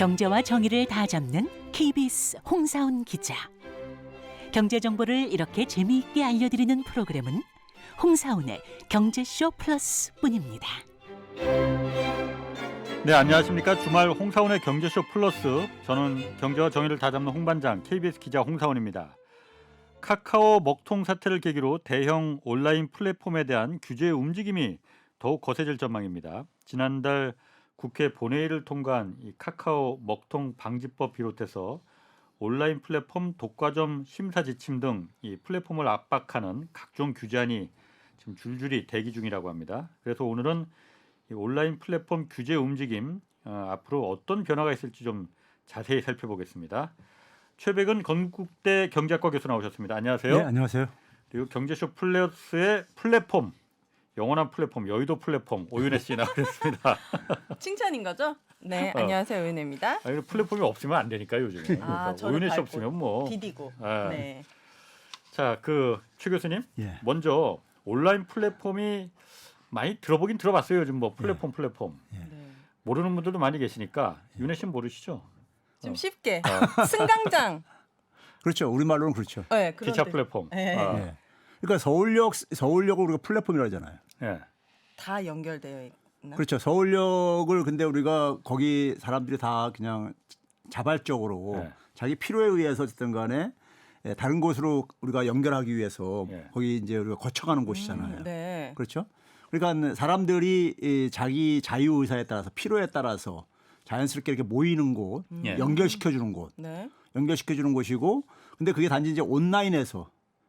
경제와 정의를 다 잡는 KBS 홍사훈 기자. 경제 정보를 이렇게 재미있게 알려드리는 프로그램은 홍사훈의 경제쇼 플러스뿐입니다. 네, 안녕하십니까. 주말 홍사훈의 경제쇼 플러스, 저는 경제와 정의를 다잡는 홍반장 KBS 기자 홍사훈입니다. 카카오 먹통 사태를 계기로 대형 온라인 플랫폼에 대한 규제 움직임이 더욱 거세질 전망입니다. 지난달 국회 본회의를 통과한 이 카카오 먹통 방지법 비롯해서 온라인 플랫폼 독과점 심사 지침 등 이 플랫폼을 압박하는 각종 규제안이 지금 줄줄이 대기 중이라고 합니다. 그래서 오늘은 이 온라인 플랫폼 규제 움직임 앞으로 어떤 변화가 있을지 좀 자세히 살펴보겠습니다. 최백은 건국대 경제학과 교수 나오셨습니다. 안녕하세요. 네, 안녕하세요. 그리고 경제쇼 플러스의 플랫폼, 영원한 플랫폼, 여의도 플랫폼 오윤혜 씨 나오셨습니다. 칭찬인 거죠? 네, 안녕하세요. 오윤혜입니다. 아니, 플랫폼이 없으면 안 되니까 요즘에. 그러니까 오윤혜 씨 없으면 뭐. 디디고. 네. 자, 최 교수님, 예. 먼저 온라인 플랫폼이 많이 들어보긴 들어봤어요. 요즘 뭐 플랫폼. 네. 모르는 분들도 많이 계시니까 윤혜 씨는 모르시죠? 좀 쉽게 승강장. 그렇죠. 우리말로는 그렇죠. 네, 기차 플랫폼. 네. 예. 그러니까 서울역을 우리가 플랫폼이라고 하잖아요. 예. 다 연결되어 있나? 그렇죠. 서울역을 근데 우리가 거기 사람들이 다 그냥 자발적으로 네. 자기 필요에 의해서 어쨌든 간에 다른 곳으로 우리가 연결하기 위해서 예. 거기 이제 우리가 거쳐가는 곳이잖아요. 네. 그렇죠. 그러니까 사람들이 이 자기 자유 의사에 따라서 필요에 따라서 자연스럽게 이렇게 모이는 곳, 예. 연결시켜주는 곳, 네. 연결시켜주는 곳이고, 근데 그게 단지 이제 온라인에서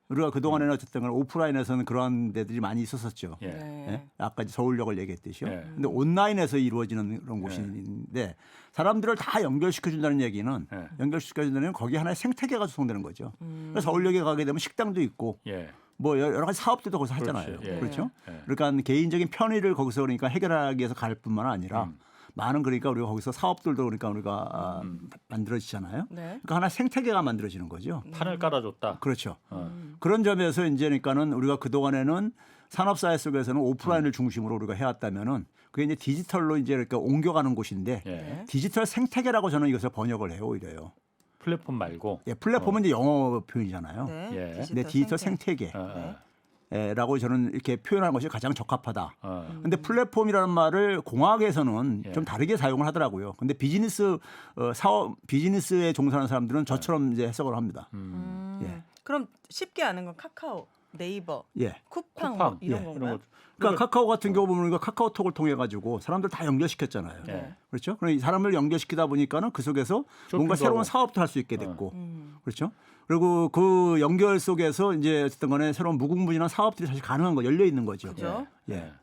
우리가 그동안에는 어쨌든 오프라인에서는 그런 데들이 많이 있었었죠. 예. 네. 예? 아까 이제 서울역을 얘기했듯이요. 예. 근데 온라인에서 이루어지는 그런 곳인데 사람들을 다 연결시켜준다는 얘기는 예. 연결시켜준다는 거기 하나의 생태계가 조성되는 거죠. 그래서 서울역에 가게 되면 식당도 있고 예. 뭐 여러 가지 사업들도 거기서 하잖아요. 그렇지. 예. 그렇죠? 예. 그러니까 개인적인 편의를 거기서 그러니까 해결하기 위해서 갈 뿐만 아니라 많은 그러니까 우리가 거기서 사업들도 그러니까 우리가 만들어지잖아요. 네. 그러니까 하나의 생태계가 만들어지는 거죠. 판을 깔아줬다. 그렇죠. 그런 점에서 이제 그러니까는 우리가 그동안에는 산업사회 속에서는 오프라인을 중심으로 우리가 해왔다면은 그게 이제 디지털로 이제 그러니까 옮겨가는 곳인데 예. 디지털 생태계라고 저는 이것을 번역을 해요, 오히려요. 플랫폼 말고. 예, 플랫폼은 이제 영어 표현이잖아요. 네. 예. 근데 디지털 생태계. 라고 저는 이렇게 표현하는 것이 가장 적합하다. 근데 플랫폼이라는 말을 공학에서는 예. 좀 다르게 사용을 하더라고요. 근데 비즈니스 사업 비즈니스에 종사하는 사람들은 저처럼 이제 해석을 합니다. 예. 그럼 쉽게 아는 건 카카오, 네이버, 예. 쿠팡, 쿠팡. 뭐 이런 예. 건가요? 그러니까 카카오 같은 경우 보면 우리가 카카오톡을 통해 가지고 사람들 다 연결시켰잖아요. 예. 그렇죠? 그럼 이 사람을 연결시키다 보니까는 그 속에서 뭔가 새로운 하고. 사업도 할 수 있게 됐고, 그렇죠? 그리고 그 연결 속에서 이제 어쨌든 간에 새로운 무궁무진한 사업들이 사실 가능한 거 열려 있는 거죠. 그죠? 예.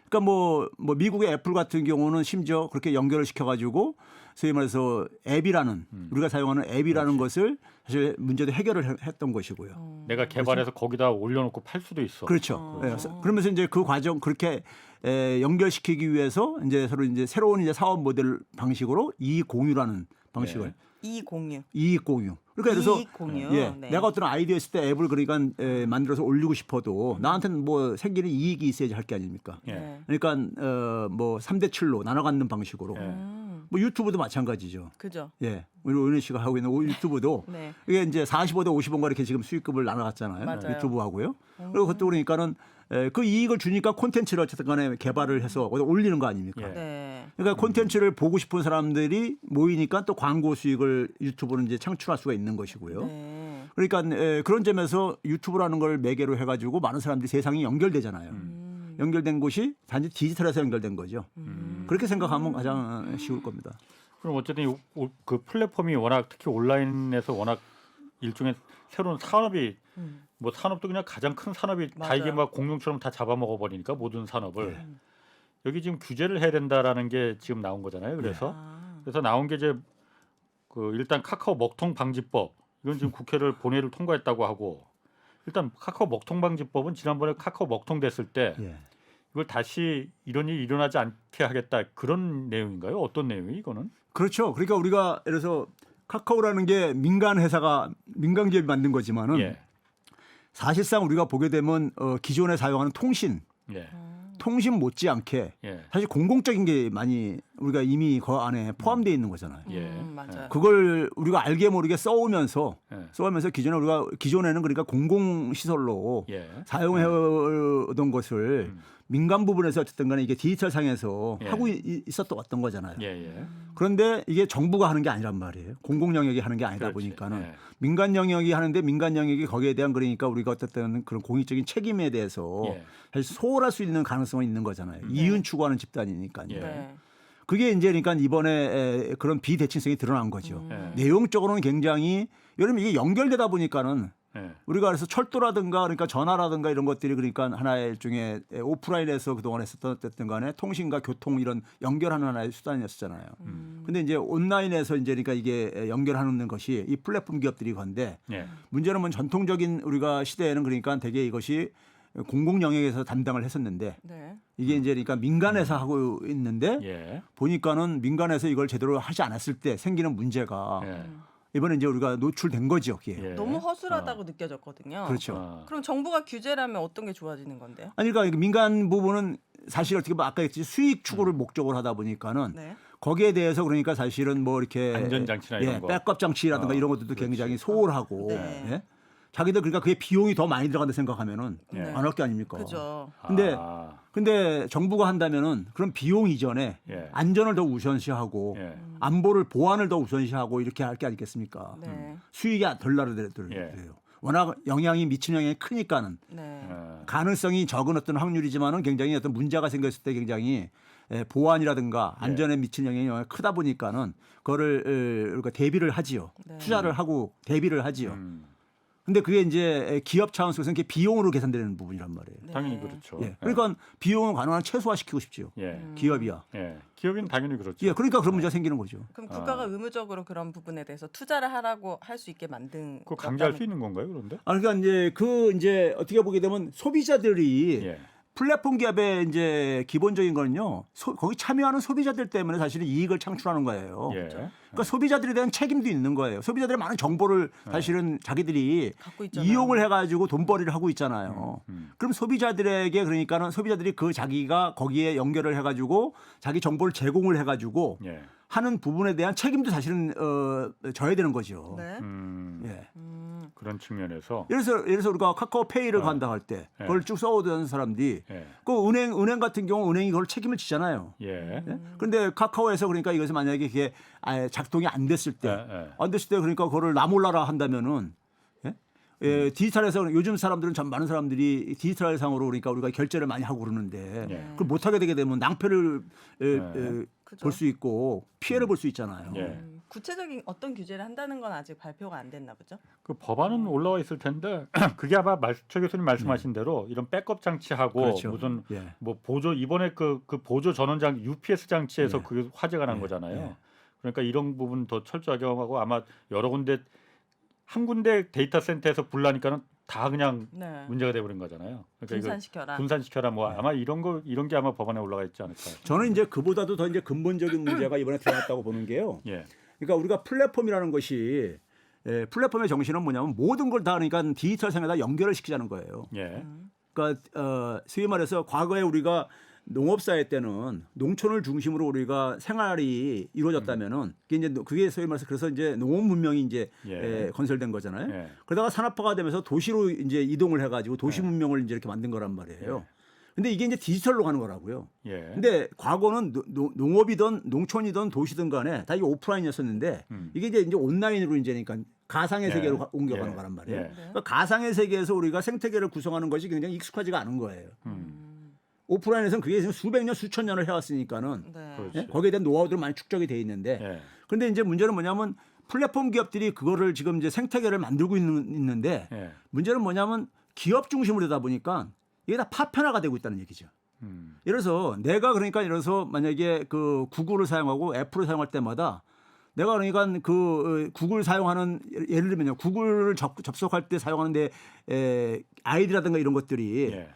그러니까 뭐 미국의 애플 같은 경우는 심지어 그렇게 연결을 시켜가지고 소위 말해서 앱이라는 우리가 사용하는 앱이라는 것을 사실 문제도 해결을 했던 것이고요. 내가 개발해서 거기다 올려놓고 팔 수도 있어. 그렇죠. 예. 그러면서 이제 그 과정 그렇게 연결시키기 위해서 이제 서로 이제 새로운 이제 사업 모델 방식으로 이익 공유라는 방식을 이익 공유. 그러니까 그래서 이익 공유. 예, 네. 내가 어떤 아이디어 있을 때 앱을 그러니까 만들어서 올리고 싶어도 나한테는 뭐 생기는 이익이 있어야지 할 게 아닙니까? 예. 그러니까 뭐 3대 7로 나눠 갖는 방식으로. 뭐 유튜브도 마찬가지죠. 그죠? 예. 우리 오윤혜 씨가 하고 있는 유튜브도 네. 이게 이제 45대 50원가 이렇게 지금 수익금을 나눠 갔잖아요. 맞아요. 유튜브하고요. 그리고 그것도 그러니까는 그 이익을 주니까 콘텐츠를 어쨌든 간에 개발을 해서 어디다 올리는 거 아닙니까? 예. 네. 그러니까 콘텐츠를 보고 싶은 사람들이 모이니까 또 광고 수익을 유튜브는 이제 창출할 수가 있는 것이고요. 네. 그러니까 그런 점에서 유튜브라는 걸 매개로 해가지고 많은 사람들이 세상이 연결되잖아요. 연결된 곳이 단지 디지털에서 연결된 거죠. 그렇게 생각하면 가장 쉬울 겁니다. 그럼 어쨌든 그 플랫폼이 워낙 특히 온라인에서 워낙 일종의 새로운 산업이 뭐 산업도 그냥 가장 큰 산업이 다 맞아요. 이게 막 공룡처럼 다 잡아먹어 버리니까 모든 산업을 여기 지금 규제를 해야 된다라는 게 지금 나온 거잖아요. 그래서 나온 게 이제 그 일단 카카오 먹통 방지법 이건 지금 국회를 본회의를 통과했다고 하고 일단 카카오 먹통 방지법은 지난번에 카카오 먹통 됐을 때 예. 이걸 다시 이런 일이 일어나지 않게 하겠다 그런 내용인가요? 어떤 내용이 이거는? 그렇죠. 그러니까 우리가 예를 들어서 카카오라는 게 민간 회사가 민간 기업이 만든 거지만은 예. 사실상 우리가 보게 되면 기존에 사용하는 통신 예. 통신 못지않게 예. 사실 공공적인 게 많이 우리가 이미 그 안에 포함되어 있는 거잖아요. 예. 맞아요. 그걸 우리가 알게 모르게 써오면서 예. 기존에는 그러니까 공공시설로 예. 사용해오던 것을 민간 부분에서 어쨌든 간에 이게 디지털 상에서 예. 하고 있었던 거잖아요. 예. 예. 그런데 이게 정부가 하는 게 아니란 말이에요. 공공 영역이 하는 게 아니다 그렇지. 보니까는 예. 민간 영역이 하는데 민간 영역이 거기에 대한 그러니까 우리가 어쨌든 그런 공익적인 책임에 대해서 예. 사실 소홀할 수 있는 가능성은 있는 거잖아요. 이윤 추구하는 집단이니까요. 예. 네. 그게 이제 그러니까 이번에 그런 비대칭성이 드러난 거죠. 예. 내용적으로는 굉장히 여러분 이게 연결되다 보니까는 예. 우리가 그래서 철도라든가 그러니까 전화라든가 이런 것들이 그러니까 하나의 일종의 오프라인에서 그동안 했었던 어쨌든 간에 통신과 교통 이런 연결하는 하나의 수단이었잖아요. 근데 이제 온라인에서 이제 그러니까 이게 연결하는 것이 이 플랫폼 기업들이 건데 예. 문제는 뭐 전통적인 우리가 시대에는 그러니까 되게 이것이 공공 영역에서 담당을 했었는데 네. 이게 이제 그러니까 민간에서 하고 있는데 예. 보니까는 민간에서 이걸 제대로 하지 않았을 때 생기는 문제가 예. 이번에 이제 우리가 노출된 거죠. 그게. 예. 너무 허술하다고 느껴졌거든요. 그렇죠. 아. 그럼 정부가 규제를 면 어떤 게 좋아지는 건데요? 아니 그러니까 민간 부분은 사실 어떻게 보면 아까 했듯이 수익 추구를 목적으로 하다 보니까는 네. 거기에 대해서 그러니까 사실은 뭐 이렇게 안전장치나 이런 거. 백업 장치라든가 이런 것들도 그렇지. 굉장히 소홀하고 네. 예? 자기들 그러니까 그게 비용이 더 많이 들어간다 생각하면은 예. 안 할 게 아닙니까? 그죠. 근데 아. 근데 정부가 한다면은 그런 비용 이전에 예. 안전을 더 우선시하고 예. 안보를 보안을 더 우선시하고 이렇게 할 게 아니겠습니까? 네. 수익이 덜 나더라도요. 예. 워낙 영향이 미치는 영향이 크니까는 네. 가능성이 적은 어떤 확률이지만은 굉장히 어떤 문제가 생겼을 때 굉장히 보안이라든가 안전에 미치는 영향이 크다 보니까는 그거를 우리가 대비를 하지요. 네. 투자를 하고 대비를 하지요. 음. 근데 그게 이제 기업 차원에서는 이게 비용으로 계산되는 부분이란 말이에요. 네. 당연히 그렇죠. 예. 그러니까 비용은 가능한 최소화시키고 싶지요. 예. 기업이야. 예. 기업인 당연히 그렇죠. 예. 그러니까 그런 문제가 생기는 거죠. 그럼 국가가 의무적으로 그런 부분에 대해서 투자를 하라고 할 수 있게 만든 그거 강제할 거라는- 수 있는 건가요, 그런데? 아, 그러니까 이제 어떻게 보게 되면 소비자들이 예. 플랫폼 기업의 이제 기본적인 거는요. 거기 참여하는 소비자들 때문에 사실은 이익을 창출하는 거예요. 예. 그러니까 소비자들에 대한 책임도 있는 거예요. 소비자들의 많은 정보를 사실은 자기들이 갖고 있잖아요. 이용을 해가지고 돈벌이를 하고 있잖아요. 그럼 소비자들에게 그러니까는 소비자들이 그 자기가 거기에 연결을 해가지고 자기 정보를 제공을 해가지고 예. 하는 부분에 대한 책임도 사실은 져야 되는 거죠. 네. 예. 그런 측면에서 예를 들어서 우리가 카카오페이를 간다 할 때 그걸 쭉 써오던 사람들이 예. 그 은행 같은 경우 은행이 그걸 책임을 지잖아요. 예. 그런데 카카오에서 그러니까 이것이 만약에 그게 아예 작동이 안 됐을 때, 안 됐을 때 그러니까 그거를 나 몰라라 한다면은 예, 디지털에서 요즘 사람들은 참 많은 사람들이 디지털 상으로 그러니까 우리가 결제를 많이 하고 그러는데 예. 그걸 못 하게 되게 되면 낭패를 그죠. 볼 수 있고 피해를 볼 수 있잖아요. 예. 구체적인 어떤 규제를 한다는 건 아직 발표가 안 됐나 보죠. 그 법안은 올라와 있을 텐데 그게 아마 최 교수님 말씀하신 대로 이런 백업 장치하고 그렇죠. 무슨 예. 뭐 보조 이번에 그 보조 전원 장 UPS 장치에서 예. 그게 화제가 난 예. 거잖아요. 예. 그러니까 이런 부분 더 철저하게 하고 아마 여러 군데 한 군데 데이터 센터에서 불나니까는 다 그냥 네. 문제가 돼버린 거잖아요. 그러니까 분산시켜라. 분산시켜라 뭐 네. 아마 이런 게 아마 법안에 올라가 있지 않을까. 저는 이제 그보다도 더 이제 근본적인 문제가 이번에 드러났다고 보는 게요. 예. 그러니까 우리가 플랫폼이라는 것이 플랫폼의 정신은 뭐냐면 모든 걸 다 그러니까 디지털 상에다 연결을 시키자는 거예요. 예. 그러니까 소위 말해서 과거에 우리가 농업사회 때는 농촌을 중심으로 우리가 생활이 이루어졌다면은 그게 소위 말해서 그래서 이제 농업 문명이 이제 예. 건설된 거잖아요. 예. 그러다가 산업화가 되면서 도시로 이제 이동을 해가지고 도시 문명을 이제 이렇게 만든 거란 말이에요. 근데 이게 이제 디지털로 가는 거라고요. 예. 근데 과거는 농업이든 농촌이든 도시든 간에 다 이게 오프라인이었었는데 이게 이제 온라인으로 이제니까 가상의 예. 세계로 옮겨가는 예. 거란 말이에요. 예. 그러니까 가상의 세계에서 우리가 생태계를 구성하는 것이 굉장히 익숙하지가 않은 거예요. 오프라인에서는 그게 지금 수백 년 수천 년을 해왔으니까는 네. 그렇지. 예? 거기에 대한 노하우들이 많이 축적이 돼 있는데 예. 그런데 이제 문제는 뭐냐면 플랫폼 기업들이 그거를 지금 이제 생태계를 만들고 있는데 예. 문제는 뭐냐면 기업 중심으로 되다 보니까 이게 다 파편화가 되고 있다는 얘기죠. 예를 들어서 내가 그러니까 예를 들어서 만약에 그 구글을 사용하고 애플을 사용할 때마다 내가 그러니까 그 구글 사용하는 예를 들면요 구글을 접속할 때 사용하는데 아이디라든가 이런 것들이 예.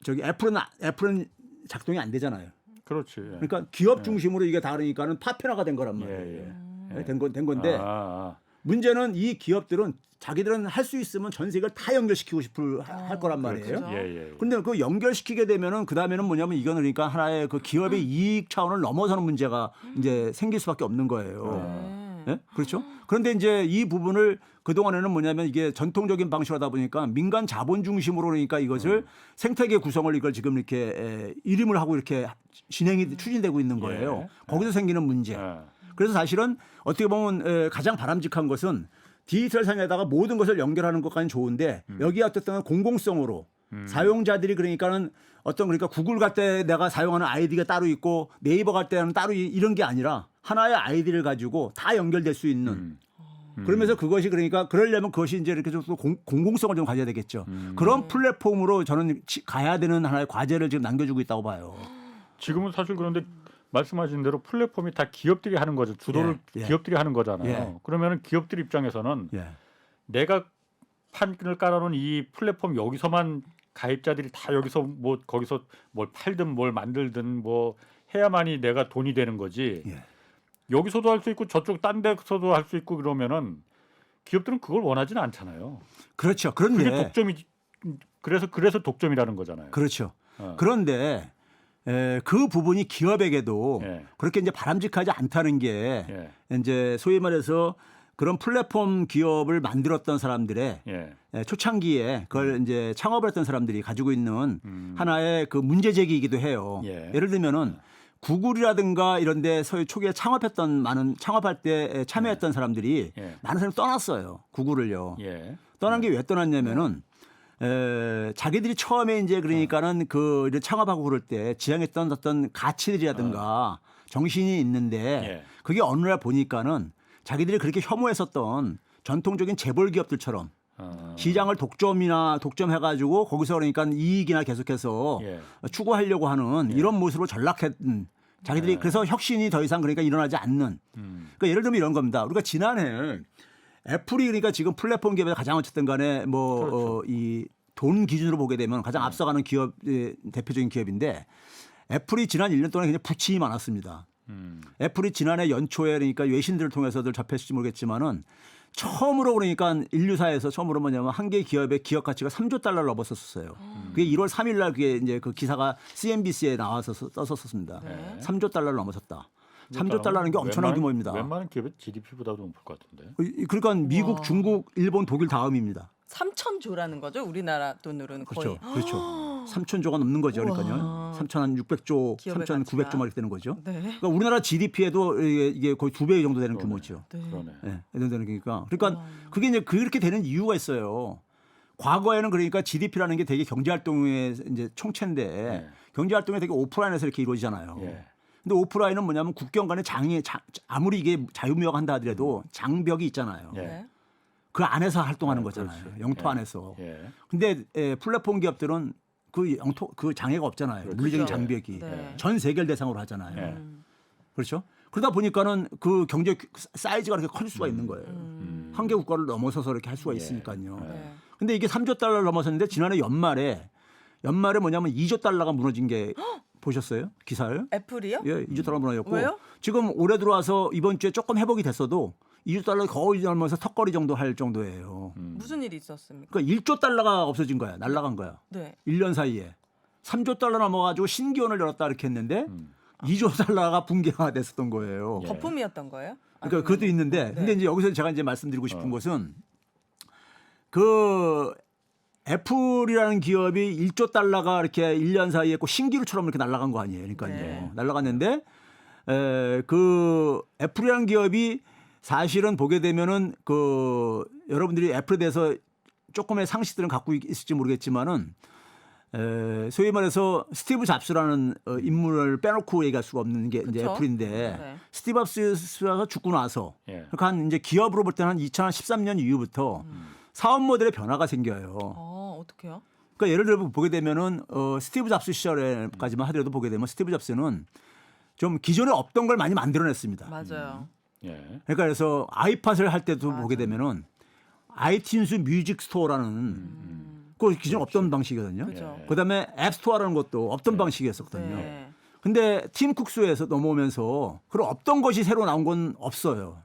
저기 애플은 작동이 안 되잖아요. 그렇지. 예. 그러니까 기업 중심으로 이게 다 그러니까는 파편화가 된 거란 말이에요. 예. 된 건데 아. 문제는 이 기업들은 자기들은 할 수 있으면 전 세계를 다 연결시키고 싶을 할 거란 말이에요. 그렇죠. 예. 근데 그 연결시키게 되면은 그 다음에는 뭐냐면 이거는 그러니까 하나의 그 기업의 이익 차원을 넘어서는 문제가 이제 생길 수밖에 없는 거예요. 예? 그렇죠? 그런데 이제 이 부분을 그동안에는 뭐냐면 이게 전통적인 방식으로 하다 보니까 민간 자본 중심으로 그러니까 이것을 생태계 구성을 이걸 지금 이렇게 이름을 하고 이렇게 진행이 추진되고 있는 거예요. 예. 거기서 생기는 문제. 그래서 사실은 어떻게 보면 가장 바람직한 것은 디지털 상에다가 모든 것을 연결하는 것까지는 좋은데 여기 어쨌든 공공성으로 사용자들이 그러니까는 어떤 그러니까 구글 갈 때 내가 사용하는 아이디가 따로 있고 네이버 갈 때는 따로 이런 게 아니라 하나의 아이디를 가지고 다 연결될 수 있는 그러면서 그것이 그러니까 그러려면 그것이 이제 이렇게 좀 공공성을 좀 가져야 되겠죠. 그런 플랫폼으로 저는 가야 되는 하나의 과제를 지금 남겨주고 있다고 봐요. 지금은 사실 그런데 말씀하신 대로 플랫폼이 다 기업들이 하는 거죠. 주도를 기업들이 하는 거잖아요. 그러면은 기업들 입장에서는 내가 판을 깔아놓은 이 플랫폼 여기서만 가입자들이 다 여기서 뭐 거기서 뭘 팔든 뭘 만들든 뭐 해야만이 내가 돈이 되는 거지. 여기서도 할 수 있고 저쪽 딴 데서도 할 수 있고 그러면은 기업들은 그걸 원하지는 않잖아요. 그렇죠. 그게 그런데 독점이 그래서 독점이라는 거잖아요. 그렇죠. 그런데 그 부분이 기업에게도 그렇게 이제 바람직하지 않다는 게 이제 소위 말해서 그런 플랫폼 기업을 만들었던 사람들의 초창기에 그걸 이제 창업을 했던 사람들이 가지고 있는 하나의 그 문제 제기이기도 해요. 예를 들면은 구글이라든가 이런 데 소위 초기에 창업할 때 참여했던 사람들이 많은 사람이 떠났어요. 구글을요. 떠난 게 왜 떠났냐면은 자기들이 처음에 이제 그러니까는 그 창업하고 그럴 때 지향했던 어떤 가치들이라든가 정신이 있는데 그게 어느 날 보니까는 자기들이 그렇게 혐오했었던 전통적인 재벌 기업들처럼 시장을 독점해가지고 거기서 그러니까 이익이나 계속해서 추구하려고 하는 이런 모습으로 전락했던 자기들이 그래서 혁신이 더 이상 그러니까 일어나지 않는 그러니까 예를 들면 이런 겁니다. 우리가 지난해 애플이 그러니까 지금 플랫폼 기업에서 가장 어쨌든 간에 뭐 이 돈 기준으로 보게 되면 가장 앞서가는 기업 대표적인 기업인데 애플이 지난 1년 동안 굉장히 부침이 많았습니다. 애플이 지난해 연초에 그러니까 외신들을 통해서들 접했을지 모르겠지만은 처음으로 그러니까 인류사에서 처음으로 뭐냐면 한 개 기업의 기업 가치가 3조 달러를 넘었었어요. 그게 1월 3일 날 그게 이제 그 기사가 CNBC에 나와서 떴었습니다. 3조 달러를 넘어섰다. 3조 달러라는 게 엄청난 규모입니다. 웬만한 기업의 GDP보다도 높을 것 같은데. 그러니까 미국, 중국, 일본, 독일 다음입니다. 3,000조라는 거죠? 우리나라 돈으로는 거의. 그렇죠. 3,000조가 넘는 거죠. 그러니까요. 3,600조, 기업의 3,900조 막 이렇게 되는 거죠. 네. 그러니까 우리나라 GDP에도 이게 거의 2배 정도 되는 규모죠. 그러네. 네, 이 정도 되는 거니까. 그러니까 그게 이제 그렇게 되는 이유가 있어요. 과거에는 그러니까 GDP라는 게 되게 경제활동의 이제 총체인데 경제활동이 되게 오프라인에서 이렇게 이루어지잖아요. 근데 오프라인은 뭐냐면 국경 간의 아무리 이게 자유무역한다 하더라도 장벽이 있잖아요. 그 안에서 활동하는 거잖아요. 그렇지. 영토 안에서. 근데 플랫폼 기업들은 그 장애가 없잖아요. 물리적인 장벽이. 전 세계를 대상으로 하잖아요. 그렇죠? 그러다 보니까는 그 경제 사이즈가 그렇게 커질 수가 있는 거예요. 한 개 국가를 넘어서서 이렇게 할 수가 있으니까요. 근데 이게 3조 달러를 넘어섰는데 지난해 연말에 뭐냐면 2조 달러가 무너진 게 보셨어요? 기사를? 애플이요? 예, 2조 달러 무너졌고. 왜요? 지금 올해 들어와서 이번 주에 조금 회복이 됐어도 2조 달러 거의 넘어서 턱걸이 정도 할 정도예요. 무슨 일이 있었습니까? 그러니까 1조 달러가 없어진 거야. 날아간 거야. 네. 1년 사이에. 3조 달러 넘어가지고 신기원을 열었다 이렇게 했는데 2조 달러가 붕괴가 됐었던 거예요. 거품이었던 거예요? 그러니까 그것도 있는데 근데 이제 여기서 제가 이제 말씀드리고 싶은 것은 그 애플이라는 기업이 1조 달러가 이렇게 1년 사이에 꼭 신기루처럼 이렇게 날아간 거 아니에요. 그러니까요. 날아갔는데 그 애플이라는 기업이 사실은 보게 되면은 그 여러분들이 애플에 대해서 조금의 상식들은 갖고 있을지 모르겠지만은 소위 말해서 스티브 잡스라는 인물을 빼놓고 얘기할 수가 없는 게 이제 애플인데 스티브 잡스가 죽고 나서 그러니까 한 이제 기업으로 볼 때는 한 2013년 이후부터 사업 모델의 변화가 생겨요. 어떻게요? 그러니까 예를 들어 보게 되면은 스티브 잡스 시절에까지만 하더라도 보게 되면 스티브 잡스는 좀 기존에 없던 걸 많이 만들어냈습니다. 맞아요. 그러니까 그래서 아이팟을 할 때도 보게 되면은 아이튠즈 뮤직 스토어라는 그 기존 없던 방식이거든요. 그다음에 앱 스토어라는 것도 없던 방식이었었거든요. 근데 팀 쿡스에서 넘어오면서 그런 없던 것이 새로 나온 건 없어요.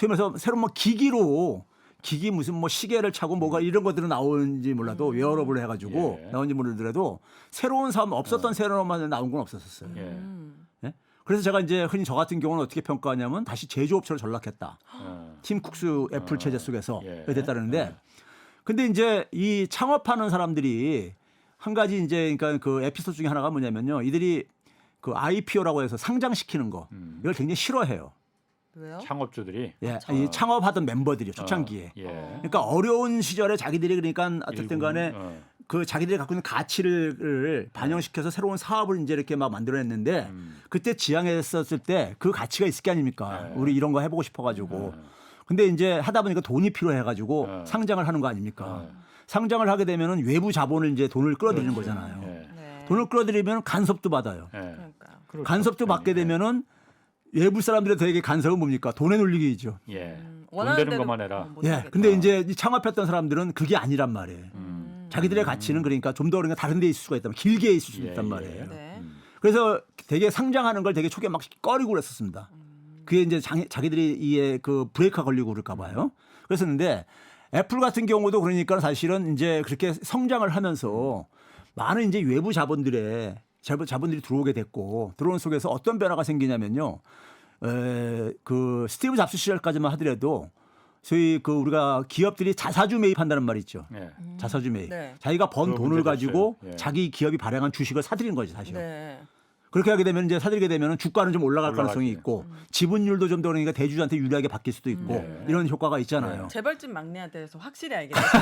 소위 말해서 새로운 뭐 기기 무슨 뭐 시계를 차고 뭐가 이런 것들은 나오는지 몰라도 웨어러블 해가지고 예. 나온지 모르더라도 새로운 사업 없었던 새로운 나온 건 없었어요. 예. 예? 그래서 제가 이제 흔히 저 같은 경우는 어떻게 평가하냐면 다시 제조업체로 전락했다. 팀 쿡스 애플 체제 속에서 예. 됐다는데 근데 이제 이 창업하는 사람들이 한 가지 이제 그러니까 그 에피소드 중에 하나가 뭐냐면요. 이들이 그 IPO라고 해서 상장시키는 거 이걸 굉장히 싫어해요. 왜요? 창업주들이 예, 이 창업하던 멤버들이 초창기에. 예. 그러니까 어려운 시절에 자기들이 그러니까 어쨌든 간에 그 자기들이 갖고 있는 가치를 반영시켜서 새로운 사업을 이제 이렇게 막 만들어냈는데 그때 지향했었을 때 그 가치가 있을 게 아닙니까? 네. 우리 이런 거 해보고 싶어가지고. 근데 이제 하다 보니까 돈이 필요해가지고 네. 상장을 하는 거 아닙니까? 상장을 하게 되면은 외부 자본을 이제 돈을 끌어들이는 거잖아요. 예. 네. 돈을 끌어들이면 간섭도 받아요. 예. 그러니까요. 그렇죠. 간섭도 받게 되면은 외부 사람들의 되게 간섭은 뭡니까? 돈에 놀리기죠. 예. 돈 원하는 되는 대로 것만 해라. 못 예. 하겠다. 근데 이제 이 창업했던 사람들은 그게 아니란 말이에요. 자기들의 가치는 그러니까 좀 더 그러니까 다른 데 있을 수가 있다면 길게 있을 수 예, 있단 예. 말이에요. 네. 그래서 되게 상장하는 걸 되게 초기에 막 꺼리고 그랬었습니다. 그게 이제 자기들이 이에 그 브레이크가 걸리고 그럴까 봐요. 그랬었는데 애플 같은 경우도 그러니까 사실은 이제 그렇게 성장을 하면서 많은 이제 외부 자본들이 들어오게 됐고 들어오는 속에서 어떤 변화가 생기냐면요. 그 스티브 잡스 시절까지만 하더라도 소위 그 우리가 기업들이 자사주 매입한다는 말이 있죠. 예. 자사주 매입. 네. 자기가 번 그거 돈을 문제가 가지고 없어요. 예. 자기 기업이 발행한 주식을 사들이는 거지 사실은. 네. 그렇게 하게 되면 이제 사들이게 되면 주가는 좀 올라갈 올라가지. 가능성이 있고 지분율도 좀 더 그러니까 대주주한테 유리하게 바뀔 수도 있고 네. 이런 효과가 있잖아요. 재벌집 막내한테 대해서 확실히 알겠어요.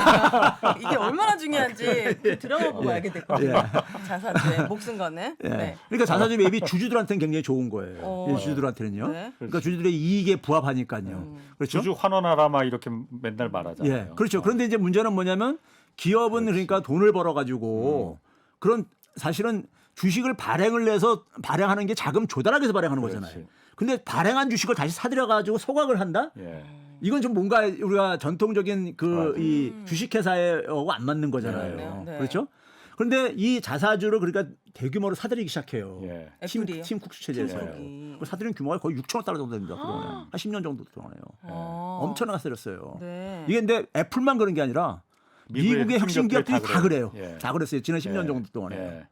이게 얼마나 중요한지 그 드라마 보고 알게 됐거든요. 자사주에 목숨 거는. 예. 네. 그러니까 자사주 매입이 주주들한테는 굉장히 좋은 거예요. 어. 이 주주들한테는요. 네. 그러니까 주주들의 이익에 부합하니까요. 그렇죠? 주주 환원하라 막 이렇게 맨날 말하잖아요. 예, 그렇죠. 그런데 이제 문제는 뭐냐면 기업은 그러니까 돈을 벌어가지고 그런 사실은 주식을 발행을 내서 발행하는 게 자금 조달하기 위해서 발행하는 거잖아요. 그렇지. 근데 발행한 주식을 다시 사들여가지고 소각을 한다? 예. 이건 좀 뭔가 우리가 전통적인 그 이 주식회사하고 안 맞는 거잖아요. 네, 네. 그렇죠? 그런데 이 자사주를 그러니까 대규모로 사들이기 시작해요. 예. 애플이요? 팀 쿡스 체제에서요. 팀쿡이. 그 사들인 규모가 거의 6천억 달러 정도 됩니다. 그동안에. 한 10년 정도 동안에요. 엄청나게 사들였어요. 네. 이게 근데 애플만 그런 게 아니라 미국의 미국의 혁신 기업들이 혁신기업들이 다 그래요. 예. 다 그랬어요. 지난 10년 예. 정도 동안에. 예.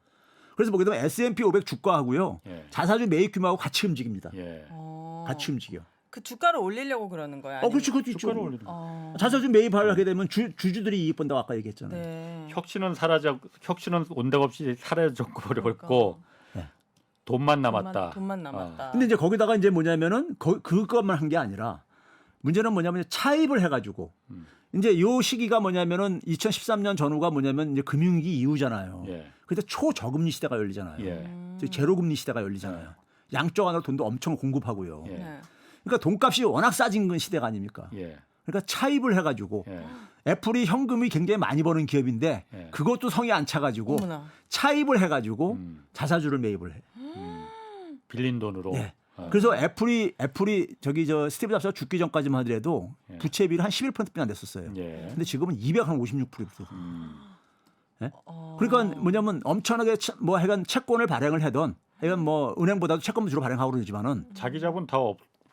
그래서 보게 되면 S&P 500 주가하고요. 예. 자사주 매입 규모하고 같이 움직입니다. 예. 같이 움직여. 그 주가를 올리려고 그러는 거야. 그렇지, 그것도 있죠. 주가를 올리는 자사주 매입을 하게 되면 주주들이 이익 본다고 아까 얘기했잖아요. 네. 혁신은 온데가 없이 사라졌고 버렸고 돈만 남았다. 돈만 남았다. 근데 이제 거기다가 이제 뭐냐면은 그것만 한 게 아니라 문제는 뭐냐면 차입을 해가지고 이제 요 시기가 뭐냐면은 2013년 전후가 뭐냐면 이제 금융위기 이후잖아요. 예. 그때 초저금리 시대가 열리잖아요. 예. 제로금리 시대가 열리잖아요. 양쪽 안으로 돈도 엄청 공급하고요. 예. 네. 그러니까 돈값이 워낙 싸진 건 시대가 아닙니까? 예. 그러니까 차입을 해가지고 예. 애플이 현금이 굉장히 많이 버는 기업인데 예. 그것도 성이 안 차가지고 어머나. 차입을 해가지고 자사주를 매입을 해. 빌린 돈으로. 예. 어. 그래서 애플이 저기 저 스티브 잡스가 죽기 전까지만 하더라도 부채 비율 한 11%뿐이 안 됐었어요. 예. 근데 지금은 256%. 예? 그러니까 뭐냐면 엄청나게 뭐 하여간 채권을 발행을 하던 하여간 뭐 은행보다도 채권을 주로 발행하고 그러지만은 자기 자본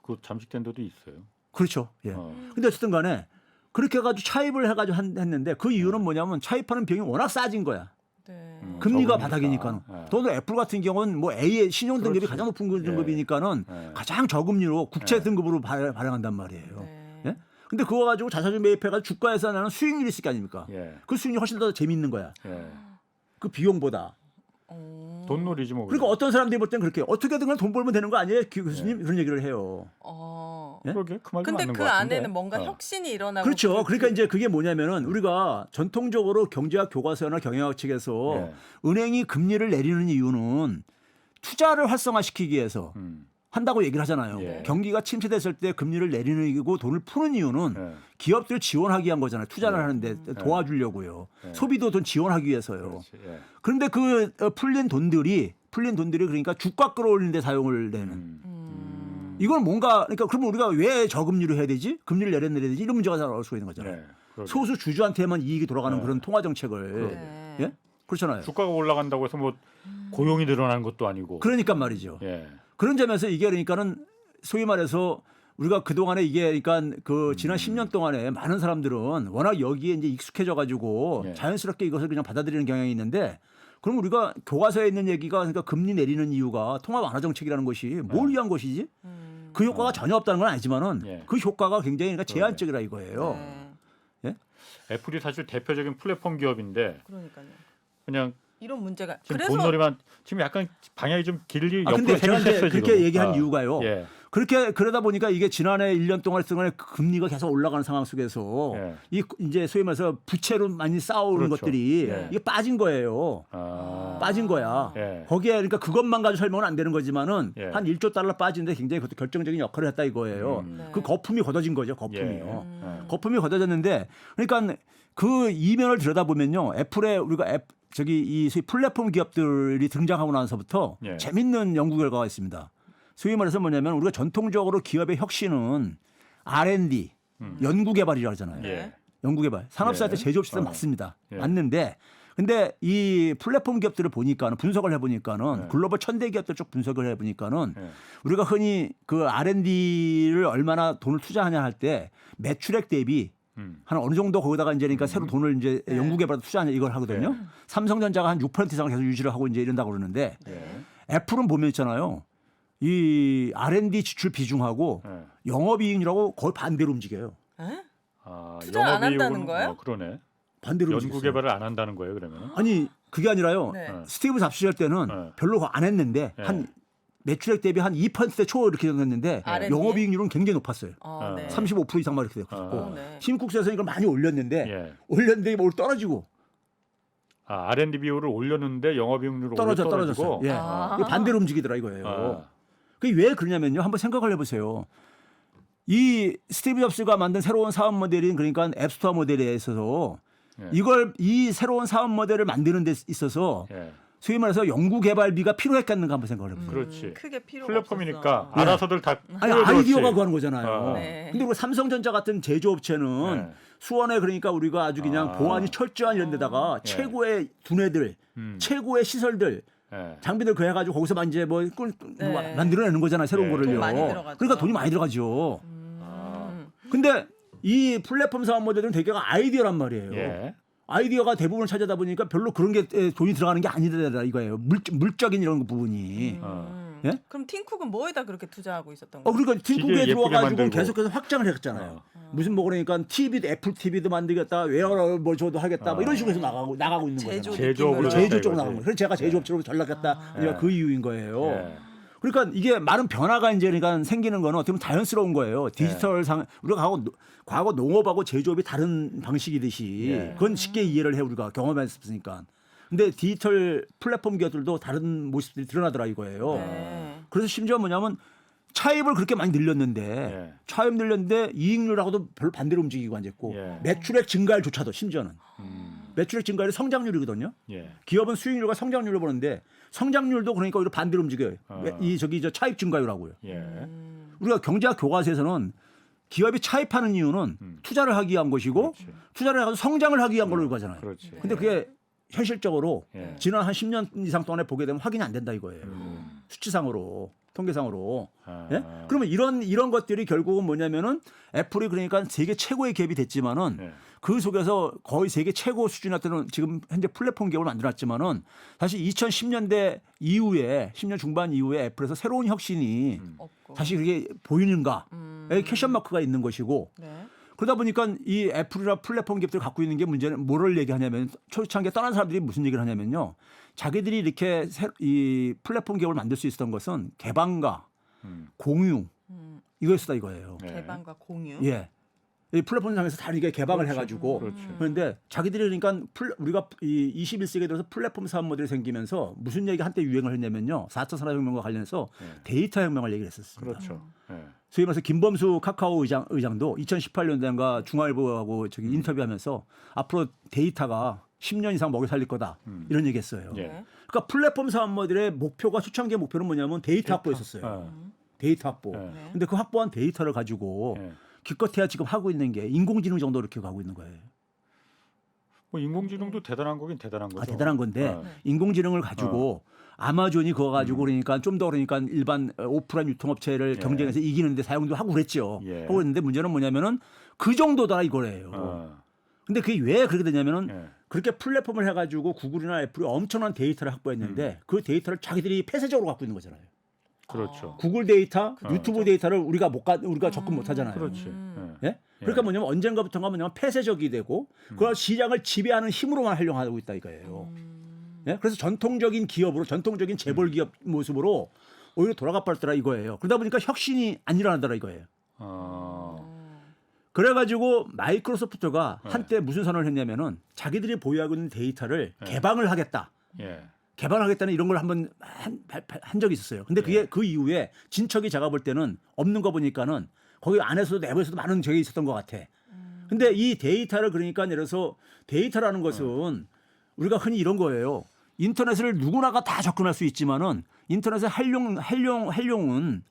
그 잠식된 데도 있어요. 그렇죠. 예. 어. 근데 어쨌든 간에 그렇게 해가지고 차입을 해가지고 했는데 그 이유는 뭐냐면 차입하는 비용이 워낙 싸진 거야. 네. 금리가 저금리니까. 바닥이니까는. 예. 또 애플 같은 경우는 뭐 A의 신용 등급이 그렇지. 가장 높은 등급이니까는 예. 가장 저금리로 국채 등급으로 발행한단 말이에요. 네. 예? 근데 그거 가지고 자사주 매입해가지고 주가에서 나는 수익률이 있을 게 아닙니까? 예. 그 수익률이 훨씬 더 재미있는 거야. 예. 그 비용보다. 돈놀이지 뭐. 그러니까 어떤 사람들이 볼 땐 그렇게 어떻게든 돈 벌면 되는 거 아니에요? 교수님 그런 얘기를 해요. 예? 그러게 그 말도 근데 맞는 그 것 같은데. 안에는 뭔가 혁신이 일어나고 그렇죠. 그러니까 이제 그게 뭐냐면은 우리가 전통적으로 경제학 교과서나 경영학 책에서 예. 은행이 금리를 내리는 이유는 투자를 활성화시키기 위해서 한다고 얘기를 하잖아요. 예. 경기가 침체됐을 때 금리를 내리는 이고 돈을 푸는 이유는 예. 기업들을 지원하기 위한 거잖아요. 투자를 하는데 도와주려고요. 소비도 돈 지원하기 위해서요. 그렇지. 예. 그런데 그 풀린 돈들이 그러니까 주가 끌어올리는 데 사용을 되는. 이건 뭔가 그러니까 그러면 우리가 왜 저금리로 해야 되지? 금리를 내야 되지? 이런 문제가 나올 수가 있는 거잖아요. 예. 그러게. 소수 주주한테만 이익이 돌아가는 그런 통화 정책을 네. 예? 그렇잖아요. 주가가 올라간다고 해서 뭐 고용이 늘어나는 것도 아니고. 그러니까 말이죠. 예. 그런 점에서 이게 그러니까는 소위 말해서 우리가 그 동안에 이게 그러니까 그 지난 10년 동안에 많은 사람들은 워낙 여기에 이제 익숙해져 가지고 예. 자연스럽게 이것을 그냥 받아들이는 경향이 있는데 그럼 우리가 교과서에 있는 얘기가 그러니까 금리 내리는 이유가 통화 완화 정책이라는 것이 뭘 위한 것이지? 그 효과가 전혀 없다는 건 아니지만은 예. 그 효과가 굉장히 그러니까 제한적이라 이거예요. 네. 애플이 사실 대표적인 플랫폼 기업인데 그러니까요. 그냥 이런 문제가 지금 그래서 본놀이만 지금 약간 방향이 좀 길리 아 옆으로 근데 제가 이제 생겼어요, 그렇게 지금. 얘기한 이유가요. 예. 그렇게 그러다 보니까 이게 지난해 1년 동안 금리가 계속 올라가는 상황 속에서 예. 이 이제 소위 말해서 부채로 많이 쌓아오는 그렇죠. 것들이 예. 이게 빠진 거예요. 빠진 거야. 예. 거기에 그러니까 그것만 가지고 설명은 안 되는 거지만은 예. 한 1조 달러 빠지는데 굉장히 그것도 결정적인 역할을 했다 이거예요. 네. 그 거품이 걷어진 거죠. 거품이요. 예. 거품이 걷어졌는데 그러니까 그 이면을 들여다보면요. 애플에 우리가 이 소위 플랫폼 기업들이 등장하고 나서부터 예. 재밌는 연구 결과가 있습니다. 소위 말해서 뭐냐면 우리가 전통적으로 기업의 혁신은 R&D, 연구 개발이라고 하잖아요. 예. 연구 개발. 산업사회 예. 제조업 시스템 맞습니다. 예. 맞는데 근데 이 플랫폼 기업들을 보니까는 분석을 해보니까는 예. 글로벌 천대 기업들 쪽 분석을 해보니까는 예. 우리가 흔히 그 R&D를 얼마나 돈을 투자하냐 할 때 매출액 대비 한 어느 정도 거기다가 이제 그러니까 새로 돈을 이제 네. 연구 개발에 투자하냐 이걸 하거든요. 삼성전자가 한 6% 이상을 계속 유지를 하고 이제 이런다고 그러는데 예. 애플은 보면 있잖아요. 이 R&D 지출 비중하고 예. 영업이익이라고 거의 반대로 움직여요. 에? 아, 투자를 안 영업이익은- 한다는 거예요? 그러네. 반대로 연구 움직였어요. 개발을 안 한다는 거예요, 그러면? 아니 그게 아니라요. 네. 스티브 잡스 할 때는 네. 별로 안 했는데 네. 한 매출액 대비 한 2% 초 이렇게 됐는데 R&D? 영업이익률은 굉장히 높았어요. 네. 35% 이상 막 이렇게 됐고 네. 팀쿡스에서 이걸 많이 올렸는데 예. 올렸는데 뭘 떨어지고 아, R&D 비율을 올렸는데 영업이익률을 떨어졌어요. 떨어지고. 예. 아. 이게 반대로 움직이더라 이거예요. 아. 그게 왜 그러냐면요. 한번 생각을 해보세요. 이 스티브 잡스가 만든 새로운 사업 모델인 그러니까 앱스토어 모델에 있어서 예. 이 새로운 사업 모델을 만드는 데 있어서 예. 소위 말해서 연구 개발비가 필요했겠는가 한번 생각을 해보세요. 그렇지. 크게 필요가 플랫폼이니까 없었어. 알아서들 다 아니 꾸려줬지. 아이디어가 구하는 거잖아요. 아. 네. 근데 우리 삼성전자 같은 제조업체는 네. 수원에 그러니까 우리가 아주 그냥 아. 보안이 철저한 이런 데다가 예. 최고의 두뇌들, 최고의 시설들 예. 장비들 그 해가지고 거기서 이제 뭐 네. 만들어내는 거잖아요. 새로운 네. 거를요. 돈 많이 들어가죠. 그러니까 돈이 많이 들어가죠. 음. 근데 이 플랫폼 사업 모델은 대개가 아이디어란 말이에요. 예. 아이디어가 대부분 찾아다 보니까 별로 그런 게 돈이 들어가는 게 아니다 이거예요. 물적인 이런 부분이. 예? 그럼 팀쿡은 뭐에다 그렇게 투자하고 있었던 거예요? 그러니까 팀쿡에 예쁘게 들어와가지고 만들고. 계속해서 확장을 했잖아요. 무슨 뭐 그러니까 TV도 애플 TV도 만들겠다, 웨어러블 뭐 저도 하겠다, 뭐 이런 식으로 해서 나가고 있는 거예요. 제조 제조업으로 느낌으로. 제조 쪽으로 이거지. 나간 거예요. 그래서 제가 제조업체로 전락했다. 예. 그 이유인 거예요. 예. 그러니까 이게 많은 변화가 이제 그러니까 생기는 거는 어떻게 보면 자연스러운 거예요. 디지털 상 우리가 과거 농업하고 제조업이 다른 방식이듯이 예. 그건 쉽게 이해를 해 우리가 경험했으니까. 근데 디지털 플랫폼 기업들도 다른 모습들이 드러나더라 이거예요. 네. 그래서 심지어 뭐냐면 차입을 그렇게 많이 늘렸는데 예. 차입 늘렸는데 이익률하고도 별로 반대로 움직이고 앉았고 예. 매출액 증가율조차도 심지어는 매출액 증가율이 성장률이거든요. 예. 기업은 수익률과 성장률로 보는데 성장률도 그러니까 오히려 반대로 움직여요. 저 차입 증가율하고요. 예. 우리가 경제학 교과서에서는 기업이 차입하는 이유는 투자를 하기 위한 것이고 그렇지. 투자를 해서 성장을 하기 위한 걸로 하잖아요. 그렇지. 근데 그게 현실적으로 예. 지난 한 10년 이상 동안에 보게 되면 확인이 안 된다 이거예요. 수치상으로, 통계상으로. 아. 예? 그러면 이런 것들이 결국은 뭐냐면은 애플이 그러니까 세계 최고의 기업이 됐지만은 예. 그 속에서 거의 세계 최고 수준의 때는 지금 현재 플랫폼 기업을 만들었지만은 사실 2010년대 이후에 10년 중반 이후에 애플에서 새로운 혁신이 없고. 다시 그게 보이는가? 퀘션 마크가 있는 것이고 네. 그러다 보니까 이 애플이나 플랫폼 기업들이 갖고 있는 게 문제는 뭐를 얘기하냐면 초창기에 떠난 사람들이 무슨 얘기를 하냐면요. 자기들이 이렇게 이 플랫폼 기업을 만들 수 있었던 것은 개방과 공유 이거였다 이거예요. 예. 개방과 공유. 예. 이 플랫폼상에서 다 이게 개방을 그렇죠. 해가지고 그렇죠. 그런데 자기들이 그러니까 우리가 이 21세기에 들어서 플랫폼 사업 모델이 생기면서 무슨 얘기 한때 유행을 했냐면요. 4차 산업혁명과 관련해서 데이터 혁명을 얘기를 했었습니다. 그렇죠. 예. 소위 말해서 김범수 카카오 의장도 2018년대인가 중앙일보하고 저기 인터뷰하면서 앞으로 데이터가 10년 이상 먹여 살릴 거다 이런 얘기했어요. 예. 그러니까 플랫폼 사업 모델의 목표가 초창기의 목표는 뭐냐면 데이터 확보였었어요. 데이터 확보. 예. 근데 그 확보한 데이터를 가지고 예. 기껏해야 지금 하고 있는 게 인공지능 정도 이렇게 가고 있는 거예요. 뭐 인공지능도 대단한 거긴 대단한 거죠. 대단한 건데 네. 인공지능을 가지고 아마존이 그거 가지고 그러니까 좀 더 그러니까 일반 오프라인 유통업체를 예. 경쟁해서 이기는데 사용도 하고 그랬죠. 예. 하고 있는데 문제는 뭐냐면은 그 정도다 이거예요. 근데 그게 왜 그렇게 되냐면은 예. 그렇게 플랫폼을 해가지고 구글이나 애플이 엄청난 데이터를 확보했는데 그 데이터를 자기들이 폐쇄적으로 갖고 있는 거잖아요. 그렇죠. 구글 데이터, 유튜브 데이터를 우리가 접근 못 하잖아요. 그렇지. 예? 그러니까 뭐냐면 언젠가부터가 뭐냐면 폐쇄적이 되고 그걸 시장을 지배하는 힘으로만 활용하고 있다 이거예요. 예? 그래서 전통적인 기업으로 전통적인 재벌 기업 모습으로 오히려 돌아가 버렸더라 이거예요. 그러다 보니까 혁신이 안 일어나더라 이거예요. 그래가지고 마이크로소프트가 한때 무슨 선언을 했냐면은 자기들이 보유하고 있는 데이터를 개방을 하겠다. 예. 개방하겠다는 이런 걸 한번 한 적이 있었어요. 근데 그게 그 이후에 진척이 제가 볼 때는 없는 거 보니까는 거기 안에서도 내부에서도 많은 적이 있었던 것 같아. 근데 이 데이터를 그러니까 예를 들어서 데이터라는 것은 우리가 흔히 이런 거예요. 인터넷을 누구나가 다 접근할 수 있지만은 인터넷의 활용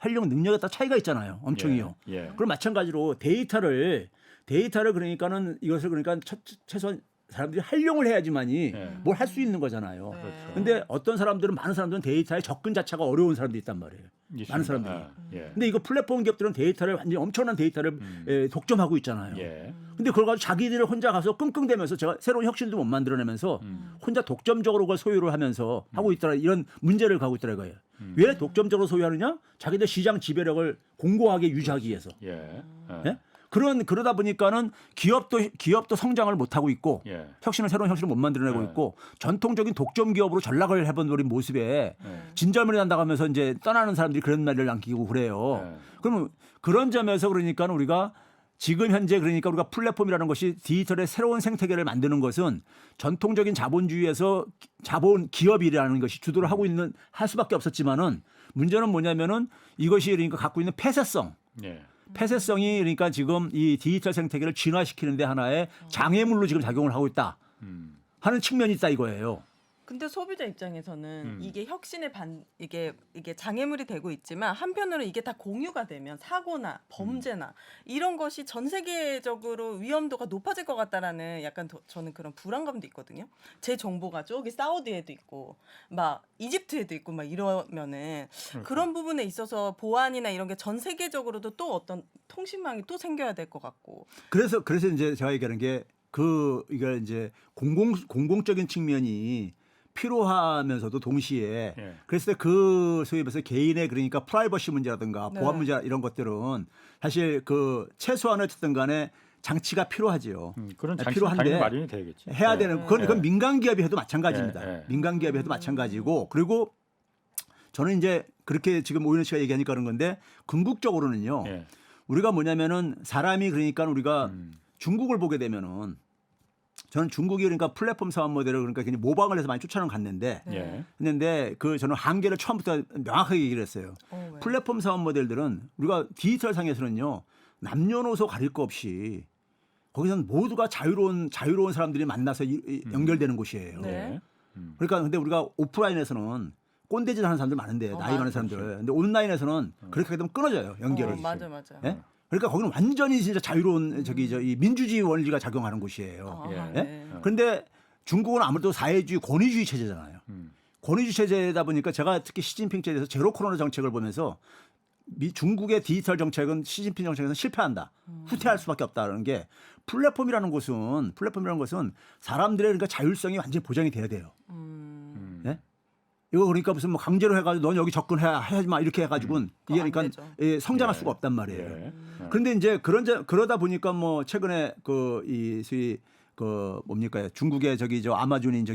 능력에 따라 차이가 있잖아요. 엄청이요. 예. 그럼 마찬가지로 데이터를 그러니까는 이것을 그러니까 최소한 사람들이 활용을 해야지만이 뭘 할 수 있는 거잖아요. 네. 근데 어떤 사람들은 많은 사람들은 데이터에 접근 자체가 어려운 사람들이 있단 말이에요. 많은 사람들이. 예. 근데 이거 플랫폼 기업들은 데이터를 완전히 엄청난 데이터를 독점하고 있잖아요. 예. 근데 그걸 가지고 자기들이 혼자 가서 끙끙대면서 제가 새로운 혁신도 못 만들어내면서 혼자 독점적으로 그걸 소유를 하면서 하고 있더라 이런 문제를 가고 있더라 이거예요. 왜 독점적으로 소유하느냐? 자기들 시장 지배력을 공고하게 유지하기 위해서. 예. 예? 그러다 보니까는 기업도 성장을 못 하고 있고 예. 새로운 혁신을 못 만들어내고 있고 전통적인 독점 기업으로 전락을 해본 모습에 진절머리 난다고 하면서 이제 떠나는 사람들이 그런 말을 남기고 그래요. 그러면 그런 점에서 그러니까 우리가 지금 현재 그러니까 우리가 플랫폼이라는 것이 디지털의 새로운 생태계를 만드는 것은 전통적인 자본주의에서 자본 기업이라는 것이 주도를 하고 할 수밖에 없었지만은 문제는 뭐냐면은 이것이 그러니까 갖고 있는 폐쇄성. 예. 폐쇄성이 그러니까 지금 이 디지털 생태계를 진화시키는 데 하나의 장애물로 지금 작용을 하고 있다 하는 측면이 있다 이거예요. 근데 소비자 입장에서는 이게 혁신의 이게 장애물이 되고 있지만 한편으로 이게 다 공유가 되면 사고나 범죄나 이런 것이 전 세계적으로 위험도가 높아질 것 같다라는 약간 저는 그런 불안감도 있거든요. 제 정보가 저기 사우디에도 있고 막 이집트에도 있고 막 이러면은 그런 부분에 있어서 보안이나 이런 게 전 세계적으로도 또 어떤 통신망이 또 생겨야 될 것 같고. 그래서 이제 제가 얘기하는 게 이걸 이제 공공적인 측면이 필요하면서도 동시에 그래서 그 소위 말해서 개인의 그러니까 프라이버시 문제라든가 보안 문제 이런 것들은 사실 그 최소한의 어쨌든 간에 장치가 필요하지요. 그런 장치 필요한데 당연히 마련이 되겠지. 해야 되는 그건 민간 기업이 해도 마찬가지입니다. 민간 기업이 해도 마찬가지고 그리고 저는 이제 그렇게 지금 오윤혜 씨가 얘기하니까 그런 건데 궁극적으로는요. 우리가 뭐냐면은 사람이 그러니까 우리가 중국을 보게 되면은 저는 중국이 그러니까 플랫폼 사업 모델을 그러니까 굉장히 모방을 해서 많이 쫓아는 갔는데 했는데 저는 한계를 처음부터 명확하게 얘기를 했어요. 플랫폼 사업 모델들은 우리가 디지털 상에서는요 남녀노소 가릴 거 없이 거기서는 모두가 자유로운 사람들이 만나서 연결되는 곳이에요. 네. 그러니까 근데 우리가 오프라인에서는 꼰대짓 하는 사람들 많은데 나이 많은 사람들. 근데 온라인에서는 그렇게 되면 끊어져요 연결을. 맞아. 예? 그러니까 거기는 완전히 진짜 자유로운 이 민주주의 원리가 작용하는 곳이에요. 예? 그런데 중국은 아무래도 사회주의 권위주의 체제잖아요. 권위주의 체제다 보니까 제가 특히 시진핑 체제에서 제로 코로나 정책을 보면서 중국의 디지털 정책은 시진핑 정책에서 실패한다. 후퇴할 수밖에 없다는 게 플랫폼이라는 것은 사람들의 그러니까 자율성이 완전히 보장이 돼야 돼요. 예? 이거 그러니까 무슨 뭐 강제로 해가지고 넌 여기 접근해야지 마 이렇게 해가지고는 이게 그러니까 성장할 수가 없단 말이에요. 그런데 이제 그러다 보니까 뭐 최근에 뭡니까 중국의 아마존인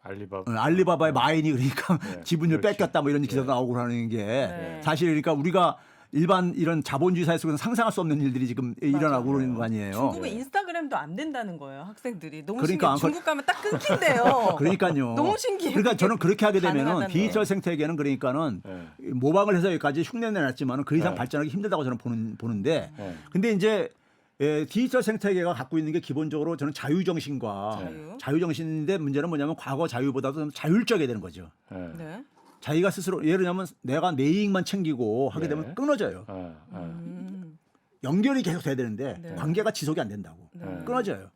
알리바바의 마인이 그러니까 지분을 뺏겼다 뭐 이런 기사도 나오고 하는 게 사실 그러니까 우리가 일반 이런 자본주의 사회 속에서 상상할 수 없는 일들이 지금 일어나고 그러는 거 아니에요. 중국은 인스타그램도 안 된다는 거예요. 학생들이. 너무 그러니까 신기해. 중국 가면 딱 끊긴대요. 그러니까요. 너무 신기해요. 그러니까 저는 그렇게 하게 되면은 가능하다는 디지털 생태계는 그러니까는 모방을 해서 여기까지 흉내내 놨지만은 그 이상 발전하기 힘들다고 저는 보는데 근데 이제 디지털 생태계가 갖고 있는 게 기본적으로 저는 자유정신과 자유정신인데 문제는 뭐냐면 과거 자유보다도 좀 자율적이어야 되는 거죠. 네. 자기가 스스로 예를 들면 내가 내 이익만 챙기고 하게 되면 끊어져요. 연결이 계속 돼야 되는데 관계가 지속이 안 된다고 끊어져요.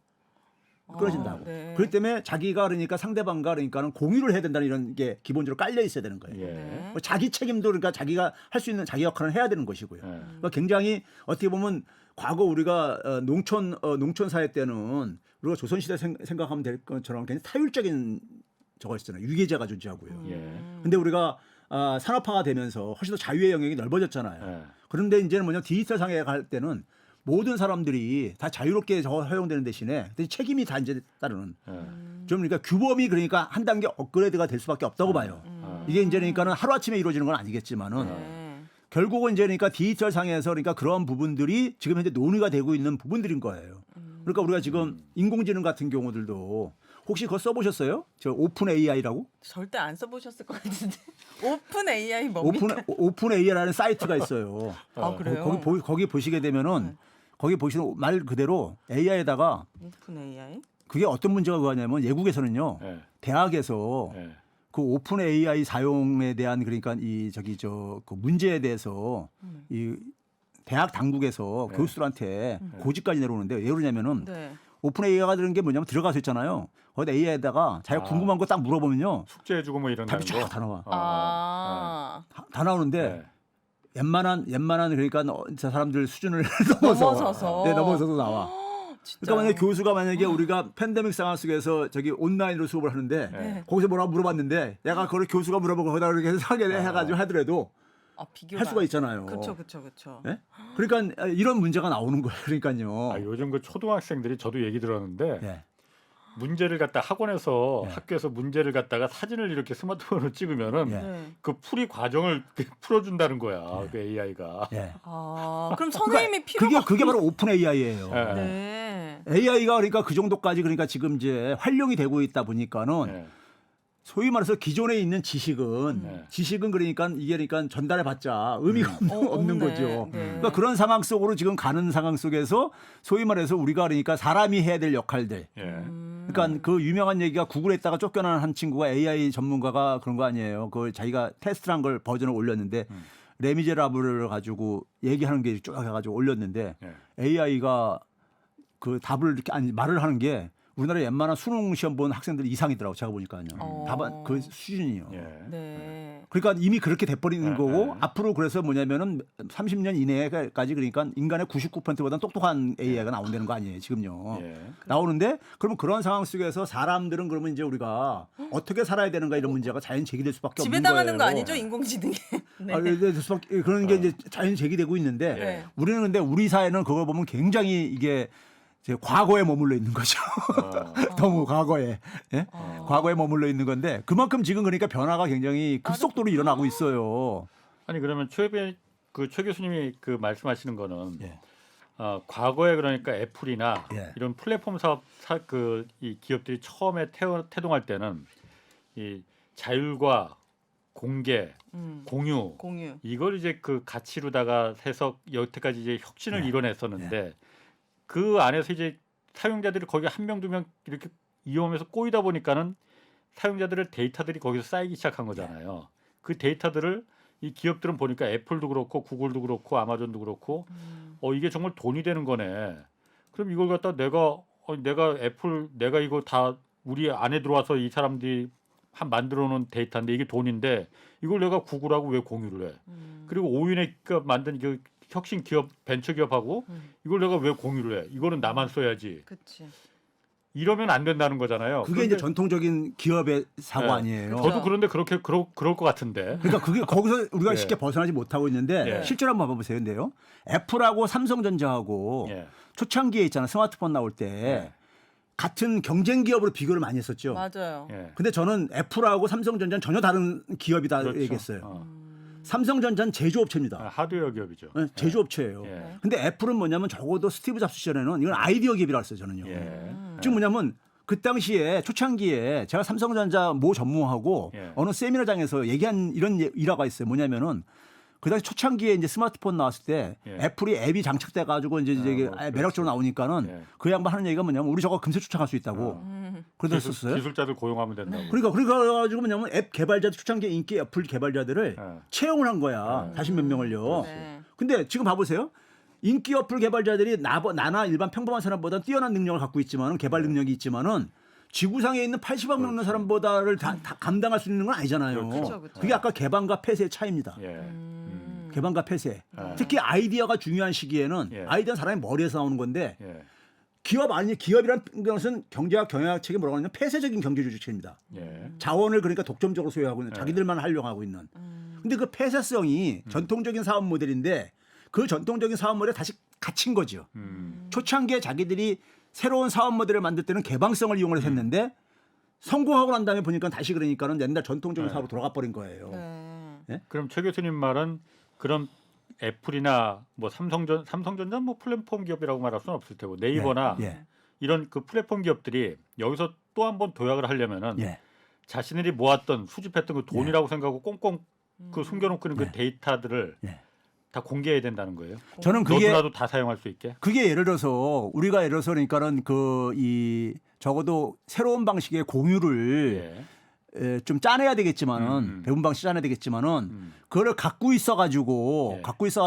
끊어진다고. 네. 그렇기 때문에 자기가 그러니까 상대방과 그러니까는 공유를 해야 된다는 이런 게 기본적으로 깔려 있어야 되는 거예요. 예. 네. 뭐 자기 책임도 그러니까 자기가 할 수 있는 자기 역할을 해야 되는 것이고요. 예. 그러니까 굉장히 어떻게 보면 과거 우리가 농촌 사회 때는 우리가 조선시대 생각하면 될 것처럼 굉장히 타율적인 저거 있잖아요. 유계제가 존재하고요. 예. 근데 우리가 산업화가 되면서 훨씬 더 자유의 영역이 넓어졌잖아요. 예. 그런데 이제는 뭐냐 디지털 상에 갈 때는 모든 사람들이 다 자유롭게 허용되는 대신에 책임이 다 이제 따르는 예. 좀 그러니까 규범이 그러니까 한 단계 업그레이드가 될 수밖에 없다고 봐요. 이게 이제 그러니까는 하루 아침에 이루어지는 건 아니겠지만은 네. 결국은 이제 그러니까 디지털 상에서 그러니까 그런 부분들이 지금 현재 논의가 되고 있는 부분들인 거예요. 그러니까 우리가 지금 인공지능 같은 경우들도 혹시 그거 써보셨어요? 저 오픈 AI라고? 절대 안 써보셨을 것 같은데. 오픈 AI 뭡니까? 오픈 AI라는 사이트가 있어요. 아 그래요? 거기 보시게 되면은 거기 보시는 말 그대로 AI에다가 오픈 AI? 그게 어떤 문제가 그거냐면 외국에서는요. 예. 대학에서 예. 그 오픈 AI 사용에 대한 그러니까 이 저기 그 문제에 대해서 이 대학 당국에서 네. 교수들한테 고지까지 내려오는데 왜 그러냐면은 네. 오픈 AI가 들은 게 뭐냐면 들어가서 있잖아요. 거기 AI에다가 자기가 궁금한 거 딱 물어보면요. 숙제해주고 뭐 이런 답이 거. 쫙 다 나와. 아 다 나오는데 예. 웬만한 그러니까 저 사람들 수준을 넘어서서 넘어서서 나와. 진짜. 그러니까 만약에 교수가 만약에 우리가 팬데믹 상황 속에서 저기 온라인으로 수업을 하는데 네. 거기서 뭐라고 물어봤는데 얘가 그걸 교수가 물어보고 거기다 이렇게 하게 해가지고 하더라도 비교가 할 수가 있잖아요. 그렇죠. 예? 그러니까 이런 문제가 나오는 거예요. 그러니까요. 아, 요즘 그 초등학생들이 저도 얘기 들었는데 예. 문제를 갖다 학원에서 예. 학교에서 문제를 갖다가 사진을 이렇게 스마트폰으로 찍으면은 예. 네. 그 풀이 과정을 풀어준다는 거야. 그 AI가. 예. 그럼 선생님이 필요가 그게 바로 오픈 AI예요. 예. 네. AI가 그러니까 그 정도까지 그러니까 지금 이제 활용이 되고 있다 보니까는 예. 소위 말해서 기존에 있는 지식은 그러니까 이게 그러니까 전달해봤자 의미가 없는 없네. 거죠. 네. 그러니까 그런 상황 속으로 지금 가는 상황 속에서 소위 말해서 우리가 그러니까 사람이 해야 될 역할들. 예. 그러니까 그 유명한 얘기가 구글에 있다가 쫓겨난 한 친구가 AI 전문가가 그런 거 아니에요. 그 자기가 테스트한 걸 버전을 올렸는데 레미제라블을 가지고 얘기하는 게 쭉 해가지고 올렸는데 예. AI가 그 답을 이렇게 말을 하는 게 우리나라 웬만한 수능 시험 본 학생들 이상이더라고 제가 보니까요. 답안 그 수준이요. 예. 네. 그러니까 이미 그렇게 돼버리는 네, 거고 네. 앞으로 그래서 뭐냐면은 30년 이내까지 그러니까 인간의 99%보다는 똑똑한 AI가 나온다는 거 아니에요 지금요. 예. 나오는데 그러면 그런 상황 속에서 사람들은 그러면 이제 우리가 어떻게 살아야 되는가 이런 문제가 자연 제기될 수밖에 없는 거예요. 지배당하는 거 아니죠 인공지능에? 네. 그런 게 이제 자연 제기되고 있는데 네. 우리는 근데 우리 사회는 그걸 보면 굉장히 이게 이제 과거에 머물러 있는 거죠. 너무 과거에 예? 과거에 머물러 있는 건데 그만큼 지금 그러니까 변화가 굉장히 급속도로 일어나고 있어요. 아니 그러면 최 교수님이 그 말씀하시는 거는 예. 과거에 그러니까 애플이나 예. 이런 플랫폼 이 기업들이 처음에 태동할 때는 이 자율과 공개, 공유 이걸 이제 그 가치로다가 해서 여태까지 이제 혁신을 네. 이뤄냈었는데 그 안에서 이제 사용자들이 거기 한 명 두 명 이렇게 이용하면서 꼬이다 보니까는 사용자들의 데이터들이 거기서 쌓이기 시작한 거잖아요. 그 데이터들을 이 기업들은 보니까 애플도 그렇고 구글도 그렇고 아마존도 그렇고 이게 정말 돈이 되는 거네. 그럼 이걸 갖다 내가 애플 내가 이거 다 우리 안에 들어와서 이 사람들이 만들어 놓은 데이터인데 이게 돈인데 이걸 내가 구글하고 왜 공유를 해? 그리고 오윤에 만든 그 혁신 기업 벤처 기업하고 이걸 내가 왜 공유를 해? 이거는 나만 써야지. 그치. 이러면 안 된다는 거잖아요. 그게 이제 전통적인 기업의 사고 네. 아니에요. 저도 그런데 그럴 것 같은데. 그러니까 그게 거기서 우리가 예. 쉽게 벗어나지 못하고 있는데 예. 실제로 한번 봐보세요. 근데요. 애플하고 삼성전자하고 예. 초창기에 있잖아 스마트폰 나올 때 예. 같은 경쟁 기업으로 비교를 많이 했었죠. 맞아요. 예. 근데 저는 애플하고 삼성전자는 전혀 다른 기업이다 그렇죠. 얘기했어요. 삼성전자는 제조업체입니다. 하드웨어 기업이죠. 네, 제조업체예요. 예. 근데 애플은 뭐냐면 적어도 스티브 잡스 시절에는 이건 아이디어 기업이라고 했어요. 저는요. 예. 지금 뭐냐면 그 당시에 초창기에 제가 삼성전자 모 전무하고 예. 어느 세미나장에서 얘기한 이런 일화가 있어요. 뭐냐면은 그 당시 초창기에 이제 스마트폰 나왔을 때 예. 애플이 앱이 장착돼 가지고 이제 이게 뭐 매력적으로 나오니까는 예. 그 양반 하는 얘기가 뭐냐면 우리 저거 금세 추천할 수 있다고 그랬었어요. 기술자들 고용하면 된다고. 그래가지고 뭐냐면 앱 개발자들 초창기 인기 애플 개발자들을 예. 채용을 한 거야. 40몇 명을요. 네. 근데 지금 봐보세요. 인기 어플 개발자들이 나나 일반 평범한 사람보다 뛰어난 능력을 갖고 있지만은 개발 능력이 있지만은 지구상에 있는 80억 넘는 사람보다를 다 감당할 수 있는 건 아니잖아요. 그렇죠, 그렇죠. 그게 아까 개방과 폐쇄의 차이입니다. 예. 개방과 폐쇄. 특히 아이디어가 중요한 시기에는 예. 아이디어는 사람이 머리에서 나오는 건데 예. 기업이란 것은 경제학 경영학책이 뭐라고 하냐면 폐쇄적인 경제 조직체입니다. 예. 자원을 그러니까 독점적으로 소유하고 있는 자기들만 하려고 하고 있는. 근데 그 폐쇄성이 전통적인 사업 모델인데 그 전통적인 사업 모델에 다시 갇힌 거죠. 초창기에 자기들이 새로운 사업 모델을 만들 때는 개방성을 이용을 했는데 성공하고 난 다음에 보니까 다시 그러니까는 옛날 전통적인 사업으로 돌아가 버린 거예요. 그럼 최 교수님 말은 그런 애플이나 뭐 삼성전자 뭐 플랫폼 기업이라고 말할 수는 없을 테고 네이버나 예. 이런 그 플랫폼 기업들이 여기서 또 한 번 도약을 하려면은 예. 자신들이 모았던 수집했던 그 돈이라고 생각하고 꽁꽁 그 숨겨놓고 있는 그 데이터들을 예. 다 공개해야 된다는 거예요. 저는 너도나도 다 사용할 수 있게. 그게 예를 들어서 우리가 예를 들어서 그러니까는 적어도 새로운 방식의 공유를 예. 좀 짜내야 되겠지만은 배분 방식 짜내야 되겠지만은 그거를 갖고 있어가지고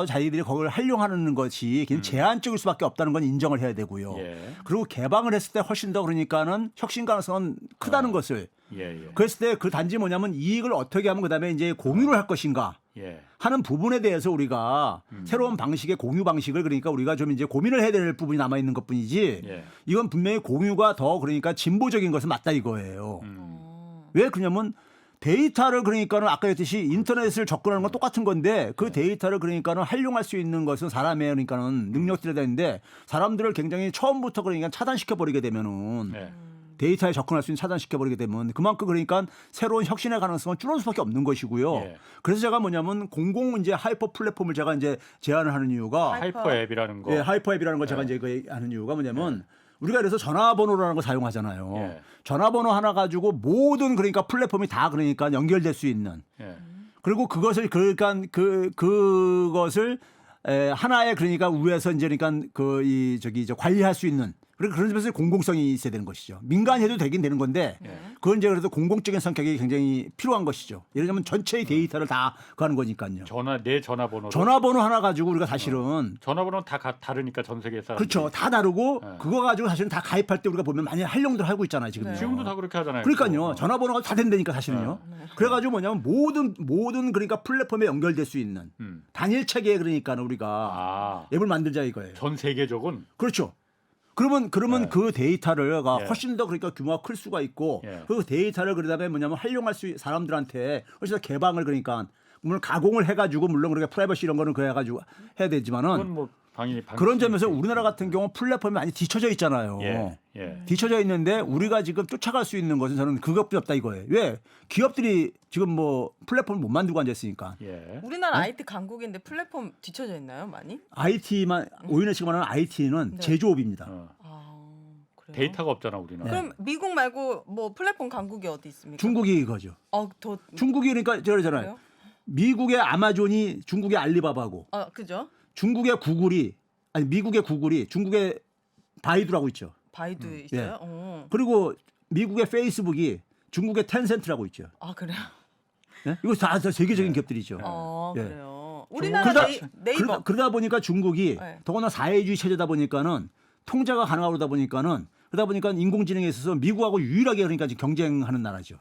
자기들이 그걸 활용하는 것이 그냥 제한적일 수밖에 없다는 건 인정을 해야 되고요. 예. 그리고 개방을 했을 때 훨씬 더 그러니까는 혁신 가능성은 크다는 것을. 예. 그랬을 때 그 단지 뭐냐면 이익을 어떻게 하면 그다음에 이제 공유를 할 것인가 예. 하는 부분에 대해서 우리가 새로운 방식의 공유 방식을 그러니까 우리가 좀 이제 고민을 해야 될 부분이 남아 있는 것뿐이지. 예. 이건 분명히 공유가 더 그러니까 진보적인 것은 맞다 이거예요. 왜 그러냐면 데이터를 그러니까는 아까 했듯이 인터넷을 접근하는 건 똑같은 건데 그 데이터를 그러니까는 활용할 수 있는 것은 사람의 그러니까는 능력들이 되는데 사람들을 굉장히 처음부터 그러니까 차단시켜 버리게 되면은 예. 데이터에 접근할 수 있는 차단시켜 버리게 되면 그만큼 그러니까 새로운 혁신의 가능성은 줄어들 수밖에 없는 것이고요. 예. 그래서 제가 뭐냐면 공공 이제 하이퍼 플랫폼을 제가 이제 제안을 하는 이유가 하이퍼 앱이라는 거. 예, 하이퍼 앱이라는 걸 제가 이제 그 하는 이유가 뭐냐면 우리가 그래서 전화번호라는 걸 사용하잖아요. 예. 전화번호 하나 가지고 모든 그러니까 플랫폼이 다 그러니까 연결될 수 있는 예. 그리고 그것을 그러니까 그것을 하나의 그러니까 위에서 이제 그러니까 이제 관리할 수 있는 그런 점에서 공공성이 있어야 되는 것이죠. 민간이 해도 되긴 되는 건데 그건 이제 그래도 공공적인 성격이 굉장히 필요한 것이죠. 예를 들면 전체의 데이터를 다 하는 거니까요. 내 전화번호. 전화번호 하나 가지고 우리가 사실은 전화번호는 다 다르니까 전 세계 사람. 그렇죠. 다 다르고 그거 가지고 사실은 다 가입할 때 우리가 보면 많이 활용들 하고 있잖아요. 지금. 지금도 다 그렇게 하잖아요. 그러니까요. 전화번호가 다 된다니까 사실은요. 그래가지고 뭐냐면 모든 그러니까 플랫폼에 연결될 수 있는 단일 체계 그러니까 우리가 앱을 만들자 이거예요. 전 세계적은. 그렇죠. 그러면 그 데이터를 훨씬 더 그러니까 규모가 클 수가 있고 그 데이터를 그러다음에 뭐냐면 활용할 수 사람들한테 훨씬 더 개방을 그러니까 물론 가공을 해가지고 물론 그렇게 프라이버시 이런 거는 그래가지고 해야 되지만은 그건 뭐 당연히 그런 점에서 우리나라 같은 경우 플랫폼이 많이 뒤쳐져 있잖아요. 뒤쳐져 있는데 우리가 지금 쫓아갈 수 있는 것은 저는 그것뿐이 없다 이거예요. 왜? 기업들이 지금 뭐 플랫폼을 못 만들고 앉아 있으니까. 우리나라 IT 강국인데 플랫폼 뒤쳐져 있나요, 많이? IT만 오인혜 씨가 말하는 IT는 제조업입니다. 그래요? 데이터가 없잖아 우리는. 그럼 미국 말고 뭐 플랫폼 강국이 어디 있습니까? 중국이 이거죠. 더 중국이 그러니까 저러잖아요. 그래요? 미국의 아마존이 중국의 알리바바고 그죠? 중국의 구글이 아니 미국의 구글이 중국의 바이두라고 있죠. 바이두 있어요? 그리고 미국의 페이스북이 중국의 텐센트라고 있죠. 그래요? 이거 다 세계적인 기업들이죠. 그래요. 우리나라 네이버. 그러다 보니까 중국이 더구나 사회주의 체제다 보니까는 통제가 가능하고 그러다 보니까 인공지능에 있어서 미국하고 유일하게 그러니까 지금 경쟁하는 나라죠.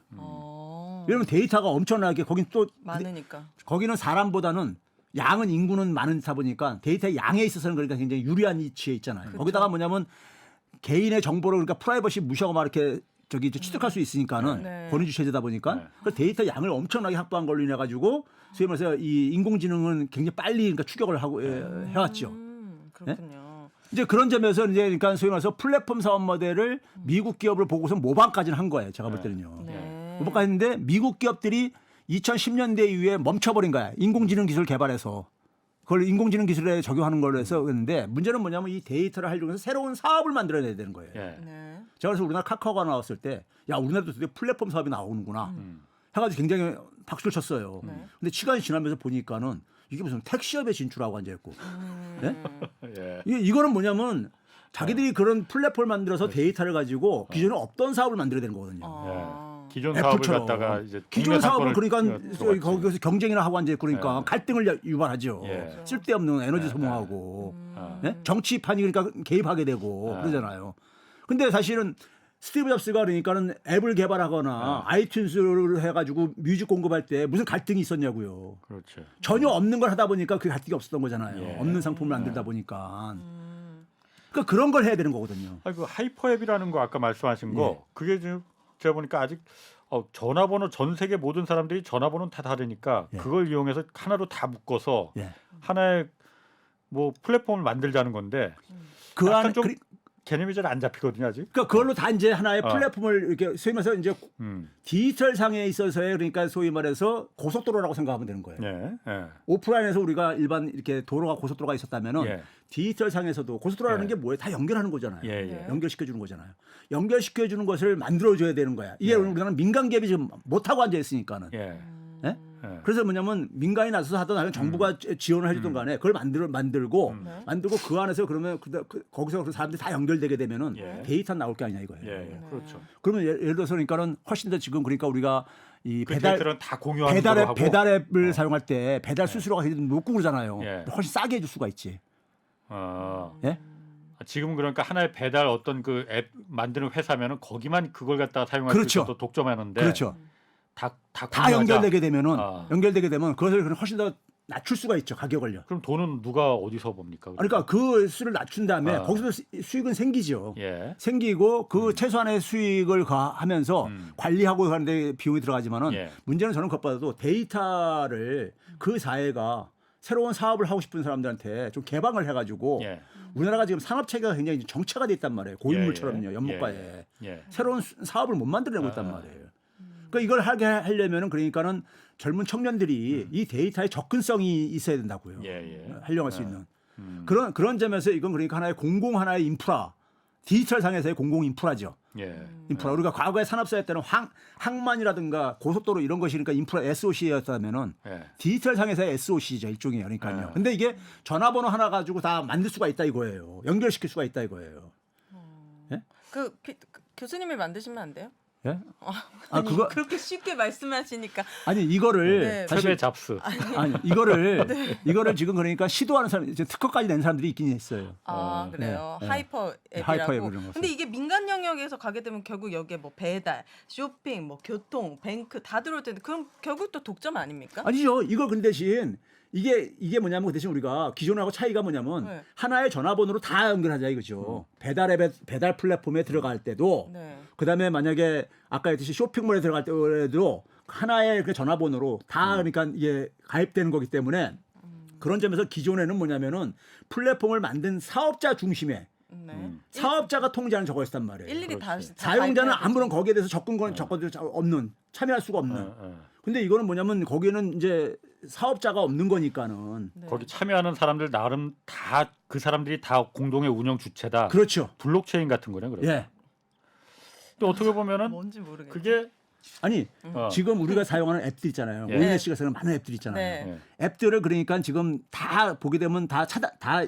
왜냐하면 데이터가 엄청나게 거긴 또 많으니까. 거기는 사람보다는 양은 인구는 많다 보니까 데이터의 양에 있어서는 그러니까 굉장히 유리한 위치에 있잖아요. 그렇죠. 거기다가 뭐냐면 개인의 정보를 그러니까 프라이버시 무시하고 막 이렇게 취득할 수 있으니까는 권위주의 체제다 보니까 그 데이터 양을 엄청나게 확보한 걸로 인해 가지고 소위 말해서 이 인공지능은 굉장히 빨리 그러니까 추격을 하고 해왔죠. 그렇군요. 이제 그런 점에서 이제 그러니까 소위 말해서 플랫폼 사업 모델을 미국 기업을 보고서 모방까지는 한 거예요. 제가 볼 때는요. 모방까지 했는데 미국 기업들이 2010년대 이후에 멈춰버린 거야. 인공지능 기술 개발해서. 그걸 인공지능 기술에 적용하는 걸로 해서 그랬는데 문제는 뭐냐면 이 데이터를 활용해서 새로운 사업을 만들어내야 되는 거예요. 제가 그래서 우리나라 카카오가 나왔을 때 야 우리나라도 드디어 플랫폼 사업이 나오는구나 해가지고 굉장히 박수를 쳤어요. 근데 시간이 지나면서 보니까는 이게 무슨 택시업에 진출하고 앉아있고 이거는 뭐냐면 자기들이 그런 플랫폼을 만들어서 데이터를 가지고 기존에 없던 사업을 만들어야 되는 거거든요. 기존 사업을 애플처럼. 갖다가 이제 기존 사업을 그러니까 들어갔지. 거기서 경쟁이나 하고 앉아 있고 그러니까 예. 갈등을 유발하죠. 예. 쓸데없는 에너지 예. 소모하고 아. 예? 정치판이 그러니까 개입하게 되고 아. 그러잖아요. 근데 사실은 스티브 잡스가 그러니까는 앱을 개발하거나 아이튠즈를 해가지고 뮤직 공급할 때 무슨 갈등이 있었냐고요. 그렇죠. 전혀 없는 걸 하다 보니까 그 갈등이 없었던 거잖아요. 예. 없는 상품을 만들다 보니까. 그러니까 그런 걸 해야 되는 거거든요. 그 하이퍼 앱이라는 거 아까 말씀하신 거 그게 지금 제가 보니까 아직 전화번호 전 세계 모든 사람들이 전화번호는 다 다르니까 예. 그걸 이용해서 하나로 다 묶어서 예. 하나의 뭐 플랫폼을 만들자는 건데 그 약간 안에 좀 개념이 잘 안 잡히거든요 아직. 그러니까 그걸로 다 이제 하나의 어. 플랫폼을 이렇게 소위 말해서 이제 음. 디지털 상에 있어서의 그러니까 소위 말해서 고속도로라고 생각하면 되는 거예요. 예. 예. 오프라인에서 우리가 일반 이렇게 도로가 고속도로가 있었다면은 예. 디지털 상에서도 고속도로라는 예. 게 뭐예요? 다 연결하는 거잖아요. 예, 예. 연결시켜 주는 거잖아요. 연결시켜 주는 것을 만들어 줘야 되는 거야. 이게 우리나라는 민간 기업이 지금 못 하고 앉아 있으니까는. 예. 예? 예. 그래서 뭐냐면 민간이 나서서 하든 아니면 정부가 지원을 해주든 간에 그걸 만들고 그 안에서 그러면 거기서 그 사람들이 다 연결되게 되면은 예. 데이터 나올 게 아니냐 이거예요. 예. 예. 그렇죠. 그러면 예를 들어서 그러니까는 훨씬 더 지금 그러니까 우리가 이 그 배달 데이터는 다 공유하는 걸로 하고. 배달 앱을 사용할 때 배달 수수료가 굉장히 높고 그러잖아요. 예. 훨씬 싸게 해줄 수가 있지. 예? 지금은 그러니까 하나의 배달 어떤 그 앱 만드는 회사면은 거기만 그걸 갖다가 사용할 그렇죠. 수 있어서 독점하는데 그렇죠. 다 다 연결되게 되면은 아. 그것을 훨씬 더 낮출 수가 있죠 가격을요. 그럼 돈은 누가 어디서 봅니까? 그러니까 그 수를 낮춘 다음에 아. 거기서 수익은 생기죠. 예. 생기고 그 최소한의 수익을 하면서 관리하고 하는데 비용이 들어가지만은 예. 문제는 저는 그것보다도 데이터를 그 사회가 새로운 사업을 하고 싶은 사람들한테 좀 개방을 해가지고 예. 우리나라가 지금 산업 체계가 굉장히 정체가 돼 있단 말이에요. 고인물처럼요. 예, 예. 연못가에 예. 새로운 사업을 못 만들어내고 있단 말이에요. 그러니까 이걸 하게 하려면은 그러니까는 젊은 청년들이 이 데이터에 접근성이 있어야 된다고요. 예. 활용할 수 있는 그런 점에서 이건 그러니까 하나의 인프라 디지털 상에서의 공공 인프라죠. 예. 인프라 우리가 과거에 산업사회 때는 항만이라든가 고속도로 이런 것이 그러니까 인프라 SOC였다면은 예. 디지털 상에서의 SOC죠 일종이에요. 그러니까요. 근데 이게 전화번호 하나 가지고 다 만들 수가 있다 이거예요. 연결시킬 수가 있다 이거예요. 교수님이 만드시면 안 돼요? 예? 아니, 그거 그렇게 쉽게 말씀하시니까 아니 이거를 네. 최대 사실 잡스. 아니 이거를 지금 그러니까 시도하는 사람 이제 특허까지 낸 사람들이 있긴 했어요. 그래요. 네. 하이퍼 하이퍼 앱이라고. 앱이라는 것은. 근데 이게 민간 영역에서 가게 되면 결국 여기에 뭐 배달, 쇼핑, 뭐 교통, 뱅크 다 들어올 텐데 그럼 결국 또 독점 아닙니까? 아니죠. 이걸 근데 대신 이게 뭐냐면 그 대신 우리가 기존하고 차이가 뭐냐면 네. 하나의 전화번호로 다 연결하자 이거죠. 배달 앱에 배달 플랫폼에 들어갈 때도 네. 그다음에 만약에 아까 했듯이 쇼핑몰에 들어갈 때도 하나의 그 전화번호로 다 그러니까 이게 가입되는 거기 때문에 그런 점에서 기존에는 뭐냐면은 플랫폼을 만든 사업자 중심의 네. 사업자가 통제하는 저거였단 말이에요. 일일이 다 사용자는 가입해야 아무런 거기에 대해서 접근권도 없는 참여할 수가 없는. 근데 이거는 뭐냐면 거기는 이제 사업자가 없는 거니까는 네. 거기 참여하는 사람들 나름 다 그 사람들이 다 공동의 운영 주체다. 그렇죠. 블록체인 같은 거네 그러면. 예. 또 어떻게 보면은 뭔지 모르겠어요. 그게 아니 지금 우리가 사용하는 앱들 있잖아요. 예. 오인혜 씨가 사용하는 많은 앱들 있잖아요. 네. 예. 앱들을 그러니까 지금 다 보게 되면 다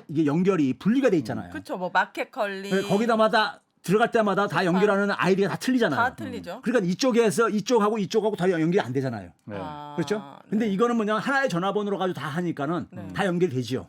이게 연결이 분리가 돼 있잖아요. 그렇죠. 뭐 마켓컬리 네, 거기다마다 들어갈 때마다 다 연결하는 아이디가 다 틀리잖아요. 다 틀리죠. 그러니까 이쪽하고 다 연결이 안 되잖아요. 네. 그렇죠? 근데 이거는 뭐냐 하나의 전화번호로 가지고 다 하니까는 다 연결되지요.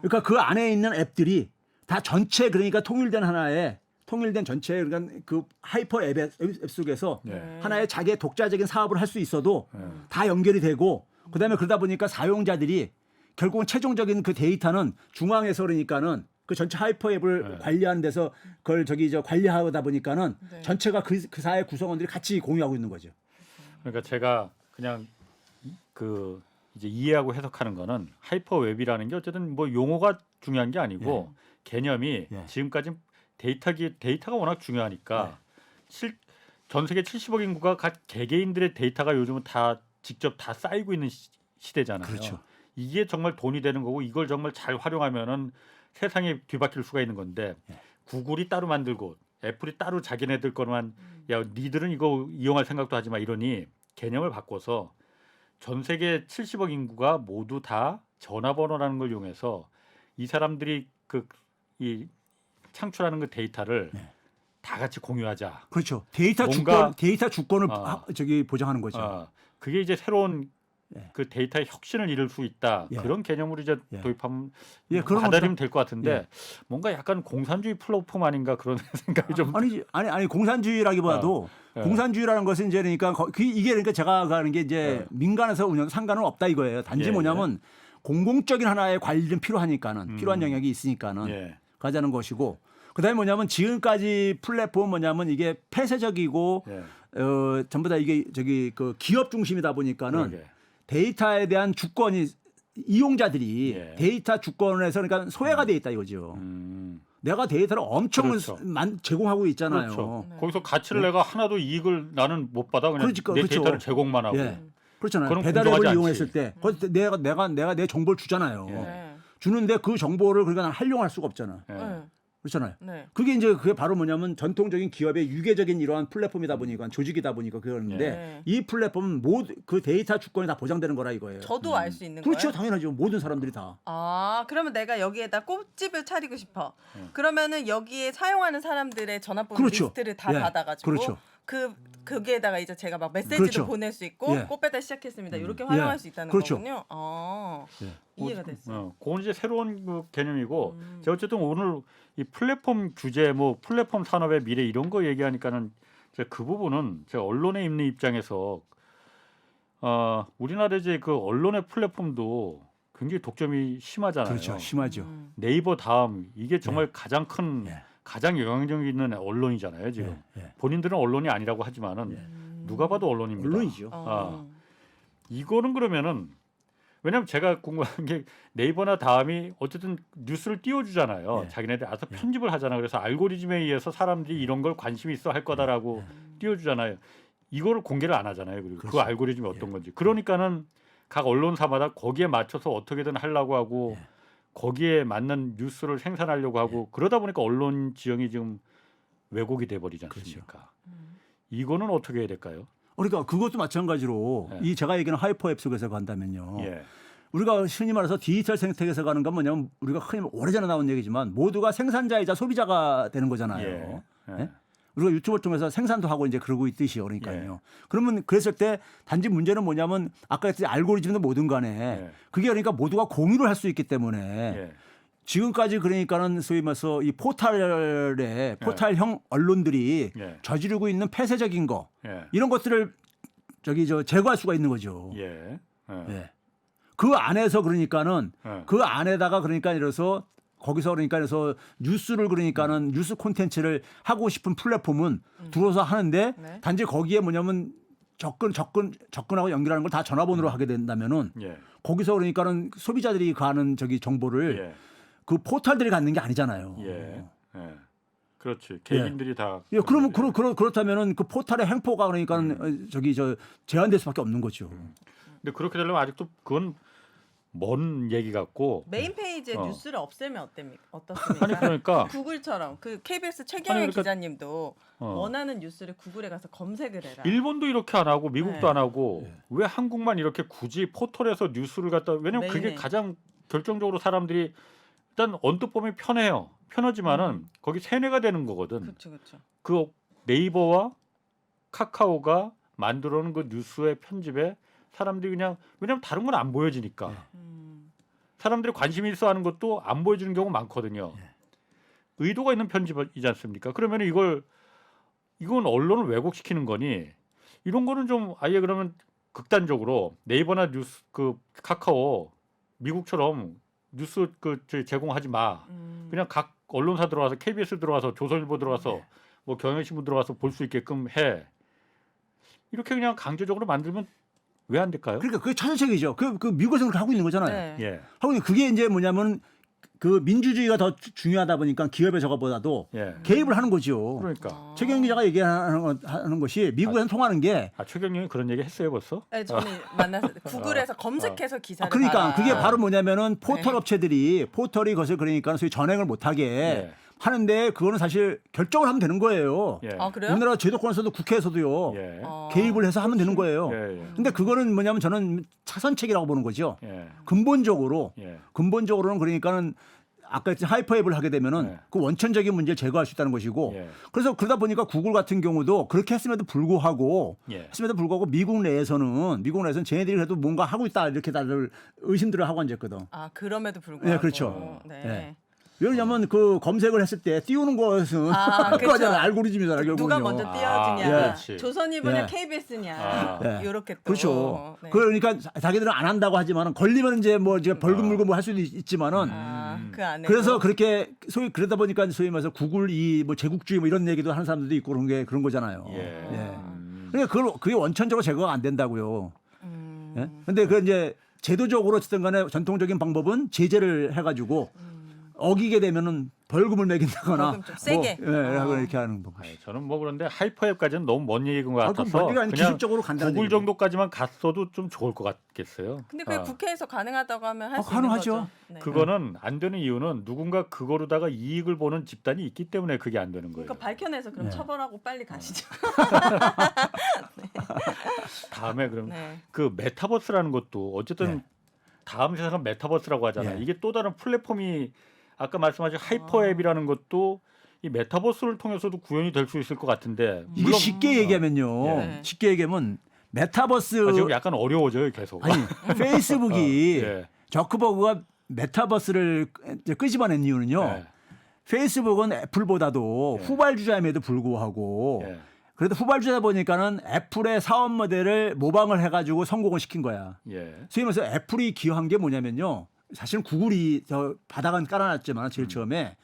그러니까 그 안에 있는 앱들이 다 전체 그러니까 통일된 전체 그러니까 그 하이퍼 앱 속에서 네. 하나의 자기의 독자적인 사업을 할 수 있어도 다 연결이 되고 그다음에 그러다 보니까 사용자들이 결국은 최종적인 그 데이터는 중앙에서 그러니까는 그 전체 하이퍼 앱을 관리하는 데서 그걸 관리하다 보니까는 전체가 그 사회 구성원들이 같이 공유하고 있는 거죠. 그러니까 제가 그냥 그 이제 이해하고 해석하는 거는 하이퍼 웹이라는 게 어쨌든 뭐 용어가 중요한 게 아니고 개념이 지금까지 데이터가 워낙 중요하니까 전 세계 70억 인구가 각 개개인들의 데이터가 요즘은 다 직접 다 쌓이고 있는 시대잖아요. 그렇죠. 이게 정말 돈이 되는 거고 이걸 정말 잘 활용하면은 세상에 뒤바뀔 수가 있는 건데 구글이 따로 만들고 애플이 따로 자기네들 거만 야 니들은 이거 이용할 생각도 하지 마 이러니 개념을 바꿔서 전 세계 70억 인구가 모두 다 전화번호라는 걸 이용해서 이 사람들이 이 창출하는 그 데이터를 다 같이 공유하자. 그렇죠. 데이터 뭔가- 주권을 어. 저기 보장하는 거죠. 그게 이제 새로운 예. 그 데이터의 혁신을 이룰 수 있다. 예. 그런 개념으로 이제 예. 도입하면 그런 받아들이면 될 것 같은데 예. 뭔가 약간 공산주의 플랫폼 아닌가 그런 생각이 좀. 아니 공산주의라기보다도 예. 공산주의라는 것은 이제 그러니까 이게 그러니까 제가 가는 게 이제 예. 민간에서 운영 상관은 없다 이거예요. 단지 예, 뭐냐면 공공적인 하나의 관리는 필요하니까는 필요한 영역이 있으니까는 예. 가자는 것이고 그다음에 뭐냐면 지금까지 플랫폼은 뭐냐면 이게 폐쇄적이고 예. 전부 다 이게 저기 그 기업 중심이다 보니까는 그러게. 데이터에 대한 주권이 이용자들이 예. 데이터 주권에서 그러니까 소외가 돼 있다 이거죠. 내가 데이터를 엄청 그렇죠. 제공하고 있잖아요. 그렇죠. 네. 거기서 가치를 내가 하나도 이익을 나는 못 받아 그냥 그러니까, 내 그렇죠. 데이터를 제공만 하고. 예. 그렇잖아요. 그럼 배달앱을 공정하지 이용했을 않지. 때 거기서 내가 내 정보를 주잖아요. 예. 네. 주는데 그 정보를 그러니까 난 활용할 수가 없잖아. 예. 네. 그렇잖아요. 네. 그게 바로 뭐냐면 전통적인 기업의 유계적인 이러한 플랫폼이다 보니까 조직이다 보니까 그러는데 네. 이 플랫폼은 모두 그 데이터 주권이 다 보장되는 거라 이거예요. 저도 알 수 있는 그렇죠. 거예요? 당연하죠. 모든 사람들이 다. 아, 그러면 내가 여기에다 꽃집을 차리고 싶어. 그러면은 여기에 사용하는 사람들의 전화번호 그렇죠. 리스트를 다 예. 받아가지고 그렇죠. 거기에다가 이제 제가 막 메시지도 그렇죠. 보낼 수 있고 예. 꽃 배달 시작했습니다. 이렇게 활용할 예. 수 있다는 그렇죠. 거군요. 아, 예. 이해가 됐어요. 그건 이제 새로운 그 개념이고 제가 어쨌든 오늘 이 플랫폼 규제 뭐 플랫폼 산업의 미래 이런 거 얘기하니까는 제가 그 부분은 제가 언론에 있는 입장에서 우리나라 이제 그 언론의 플랫폼도 굉장히 독점이 심하잖아요. 그렇죠. 심하죠. 네이버 다음 이게 정말 가장 큰 예. 가장 영향력 있는 언론이잖아요. 지금 예. 본인들은 언론이 아니라고 하지만은 누가 봐도 언론입니다. 언론이죠. 이거는 그러면은 왜냐하면 제가 궁금한 게 네이버나 다음이 어쨌든 뉴스를 띄워주잖아요. 예. 자기네들 알아서 편집을 하잖아요. 그래서 알고리즘에 의해서 사람들이 이런 걸 관심이 있어 할 거다라고 띄워주잖아요. 이거를 공개를 안 하잖아요. 그리고 그 그렇죠. 알고리즘이 어떤 건지. 그러니까는 각 언론사마다 거기에 맞춰서 어떻게든 하려고 하고 거기에 맞는 뉴스를 생산하려고 하고 그러다 보니까 언론 지형이 지금 왜곡이 돼버리지 않습니까? 이거는 어떻게 해야 될까요? 그러니까 그것도 마찬가지로 예. 이 제가 얘기하는 하이퍼 앱 속에서 간다면요. 예. 우리가 흔히 말해서 디지털 생태계에서 가는 건 뭐냐면 우리가 흔히 오래전에 나온 얘기지만 모두가 생산자이자 소비자가 되는 거잖아요. 예. 예? 우리가 유튜브를 통해서 생산도 하고 이제 그러고 있듯이 그러니까요. 그러면 그랬을 때 단지 문제는 뭐냐면 아까 했듯이 알고리즘도 뭐든 간에 예. 그게 그러니까 모두가 공유를 할 수 있기 때문에 예. 지금까지 그러니까는 소위 말해서 이 포탈형 언론들이 예. 저지르고 있는 폐쇄적인 거 예. 이런 것들을 제거할 수가 있는 거죠. 예. 예. 예. 그 안에서 그러니까는 예. 그 안에다가 그러니까 이래서 거기서 그러니까 그래서 뉴스를 그러니까는 뉴스 콘텐츠를 하고 싶은 플랫폼은 들어서 하는데 네. 단지 거기에 뭐냐면 접근하고 연결하는 걸 다 전화번호로 하게 된다면은 예. 거기서 그러니까는 소비자들이 가는 정보를 예. 그 포털들이 갖는 게 아니잖아요. 예. 예. 그렇지. 개인들이 다. 예, 그러면 그렇다면은 그 포털의 행포가 그러니까는 제한될 수밖에 없는 거죠. 근데 그렇게 되려면 아직도 그건 먼 얘기 같고. 메인 페이지에 어. 뉴스를 없애면 어떻습니까? 아니 그러니까 구글처럼 그 KBS 최경영 그러니까- 기자님도 어. 원하는 뉴스를 구글에 가서 검색을 해라. 일본도 이렇게 안 하고 미국도 네. 안 하고 왜 한국만 이렇게 굳이 포털에서 뉴스를 갖다 왜냐면 그게 네네. 가장 결정적으로 사람들이 일단 언뜻 보면 편해요. 편하지만은 거기 세뇌가 되는 거거든. 그렇죠, 그렇죠. 그 네이버와 카카오가 만들어놓은 그 뉴스의 편집에 사람들이 그냥 왜냐면 다른 건 안 보여지니까 사람들이 관심이 있어 하는 것도 안 보여주는 경우 많거든요. 의도가 있는 편집이지 않습니까? 그러면 이건 언론을 왜곡시키는 거니 이런 거는 좀 아예 그러면 극단적으로 네이버나 뉴스 그 카카오 미국처럼 뉴스 제공하지 마. 그냥 각 언론사 들어와서 KBS 들어와서 조선일보 들어와서 뭐 경향신문 들어와서 볼 수 있게끔 해. 이렇게 그냥 강제적으로 만들면 왜 안 될까요? 그러니까 그게 차선책이죠. 그 미국에서 그렇게 하고 있는 거잖아요. 네. 예. 하고 있는 그게 이제 뭐냐면 그 민주주의가 더 중요하다 보니까 기업의 저거보다도 예. 개입을 하는 거죠. 그러니까. 최경 기자가 얘기하는 것이 미국에는 통하는 게 최경영이 그런 얘기 했어요 벌써? 네, 저는 만나서 구글에서 검색해서 기사를 그러니까 봐라. 그게 바로 뭐냐면은 포털 네. 업체들이 포털이 그것을 그러니까 소위 전행을 못하게 예. 하는데 그거는 사실 결정을 하면 되는 거예요. 예. 아, 그래요? 우리나라 제도권에서도 국회에서도요. 예. 개입을 해서 하면 되는 거예요. 예. 예. 근데 그거는 뭐냐면 저는 차선책이라고 보는 거죠. 예. 근본적으로는 예. 그러니까는 아까 하이퍼앱을 하게 되면은 네. 그 원천적인 문제를 제거할 수 있다는 것이고 예. 그래서 그러다 보니까 구글 같은 경우도 그렇게 했음에도 불구하고 예. 미국 내에서는 쟤네들이 그래도 뭔가 하고 있다 이렇게 다들 의심들을 하고 앉았거든. 아 그럼에도 불구하고. 네, 그렇죠. 네. 네. 왜냐하면 그 검색을 했을 때 띄우는 것은 그렇죠. 그거잖아. 알고리즘이잖아. 누가 결국은요. 먼저 아, 띄워주냐, 그렇지. 조선일보냐, 네. KBS냐, 아. 네. 이렇게 또. 그렇죠. 네. 그러니까 자기들은 안 한다고 하지만은 걸리면 이제 뭐 이제 벌금 물고 뭐 할 수도 있지만은 그 안에. 그래서 그렇게 그러다 보니까 소위 말해서 구글 이 뭐 제국주의 뭐 이런 얘기도 하는 사람들도 있고 그런 거잖아요. 예. 그러니까 그게 원천적으로 제거가 안 된다고요. 음. 예? 근데 그 이제 제도적으로 어쨌든 간에 전통적인 방법은 제재를 해가지고 어기게 되면은 벌금을 매긴다거나 벌금 좀 세게. 뭐, 예, 이렇게 하는 거. 아니, 저는 뭐 그런데 하이퍼앱까지는 너무 먼 얘기인 것 그럼 같아서 먼 얘기가 아니라 기술적으로 간다는 구글 얘기죠. 정도까지만 갔어도 좀 좋을 것 같겠어요. 근데 그게 아. 국회에서 가능하다고 하면 할 수 있는 가능하죠. 거죠. 네. 그거는 안 되는 이유는 누군가 그거로다가 이익을 보는 집단이 있기 때문에 그게 안 되는 거예요. 그러니까 밝혀내서 그럼 네. 처벌하고 빨리 가시죠. 다음에 그럼 네. 그 메타버스라는 것도 어쨌든 네. 다음 세상은 메타버스라고 하잖아요. 예. 이게 또 다른 플랫폼이 아까 말씀하신 하이퍼앱이라는 것도 이 메타버스를 통해서도 구현이 될 수 있을 것 같은데 이게 물론 쉽게 얘기하면요. 네. 쉽게 얘기하면 메타버스 지금 약간 어려워져요 계속. 아니 페이스북이 예. 저크버그가 메타버스를 이제 끄집어낸 이유는요. 예. 페이스북은 애플보다도 예. 후발주자임에도 불구하고 예. 그래도 후발주자 보니까는 애플의 사업 모델을 모방을 해가지고 성공을 시킨 거야. 예. 소위 말해서 애플이 기여한 게 뭐냐면요. 사실은 구글이 저 바닥은 깔아놨지만 제일 처음에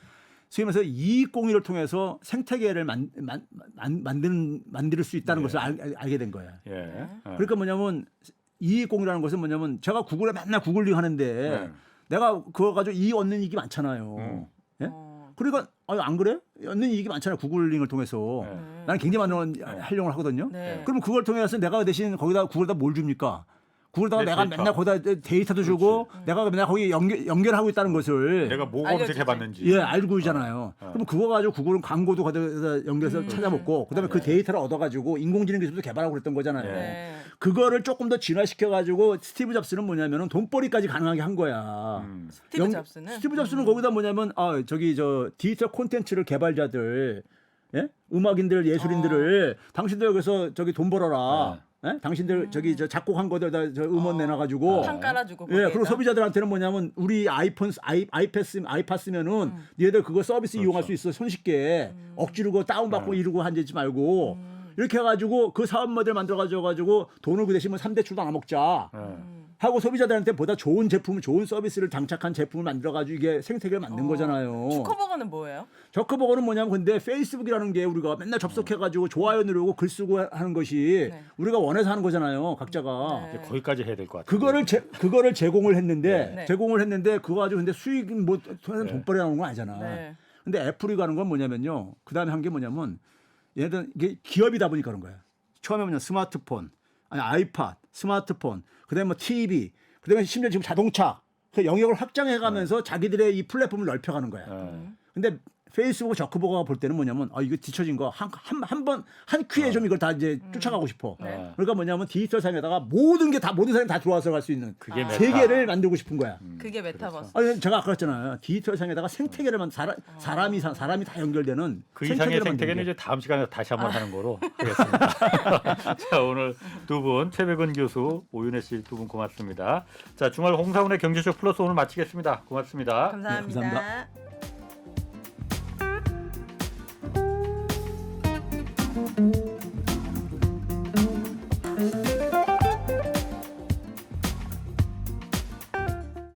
소위 말해서 이익 공유를 통해서 생태계를 만들 수 있다는 예. 것을 알게 된 거야. 예. 그러니까 뭐냐면 이익 공유라는 것은 뭐냐면 제가 구글에 맨날 구글링 하는데 네. 내가 그거 가지고 이익 얻는 이익이 많잖아요. 예? 그러니까 안 그래? 얻는 이익이 많잖아요. 구글링을 통해서. 네. 나는 굉장히 많은 활용을 하거든요. 네. 그럼 그걸 통해서 내가 대신 거기다 구글에다 뭘 줍니까? 구글에다가 네, 내가 데이터. 맨날 거기다 데이터도 주고 내가 맨날 거기 연결하고 있다는 것을 내가 뭐 알려주지. 검색해봤는지. 예, 알고 있잖아요. 어. 그럼 그거 가지고 구글은 광고도 거기다 연결해서 찾아먹고 그다음에 그 데이터를 얻어가지고 인공지능 기술도 개발하고 그랬던 거잖아요. 네. 그거를 조금 더 진화시켜가지고 스티브 잡스는 뭐냐면은 돈벌이까지 가능하게 한 거야. 스티브 잡스는. 스티브 잡스는 거기다 뭐냐면 저기 저 디지털 콘텐츠를 개발자들, 예? 음악인들, 예술인들을 당신들 여기서 저기 돈 벌어라. 예? 당신들 저기 저 작곡한 거들 다 저 음원 내놔가지고. 판 깔아주고. 예, 그리고 거기에다. 소비자들한테는 뭐냐면 우리 아이팟 쓰면은 얘들 그거 서비스 이용할 수 있어 손쉽게 억지로 그거 다운받고 이러고 앉지 말고 이렇게 해가지고 그 사업 모델 만들어가지고 돈을 그 대신 3대출도 안 먹자 하고 소비자들한테 보다 좋은 제품, 좋은 서비스를 장착한 제품을 만들어가지고 이게 생태계를 만든 거잖아요. 주커버거는 뭐예요? 저크버거는 뭐냐면 근데 페이스북이라는 게 우리가 맨날 접속해가지고 좋아요 누르고 글 쓰고 하는 것이 네. 우리가 원해서 하는 거잖아요. 각자가. 네. 이제 거기까지 해야 될 것 같아요. 그거를 제공을 했는데 네. 그거 가지고 근데 수익은 뭐 돈벌이 나오는 건 아니잖아. 네. 근데 애플이 가는 건 뭐냐면요. 그다음에 한 게 뭐냐면 얘네들 이게 기업이다 보니까 그런 거야. 처음에 뭐냐 스마트폰, 아니 아이팟, 스마트폰, 그다음에 뭐 TV, 그다음에 심지어 지금 자동차 그 영역을 확장해가면서 자기들의 이 플랫폼을 넓혀가는 거야. 근데 페이스북 저크버거가 볼 때는 뭐냐면 이거 뒤처진 거 한 큐에 좀 이걸 다 이제 쫓아가고 싶어. 네. 그러니까 뭐냐면 디지털 상에다가 모든 사람이 다 들어와서 갈 수 있는 그게 메타. 세계를 만들고 싶은 거야. 그게 메타버스. 아니 제가 아까 했잖아요. 디지털 상에다가 생태계를 사람이 다 연결되는 그 이상의 생태계를 생태계는 만드는 이제 다음 시간에 다시 한번 하는 거로 하겠습니다. 자, 오늘 두 분 최백은 교수, 오윤혜 씨 두 분 고맙습니다. 자, 주말 홍사훈의 경제쇼 플러스 오늘 마치겠습니다. 고맙습니다. 감사합니다. 감사합니다.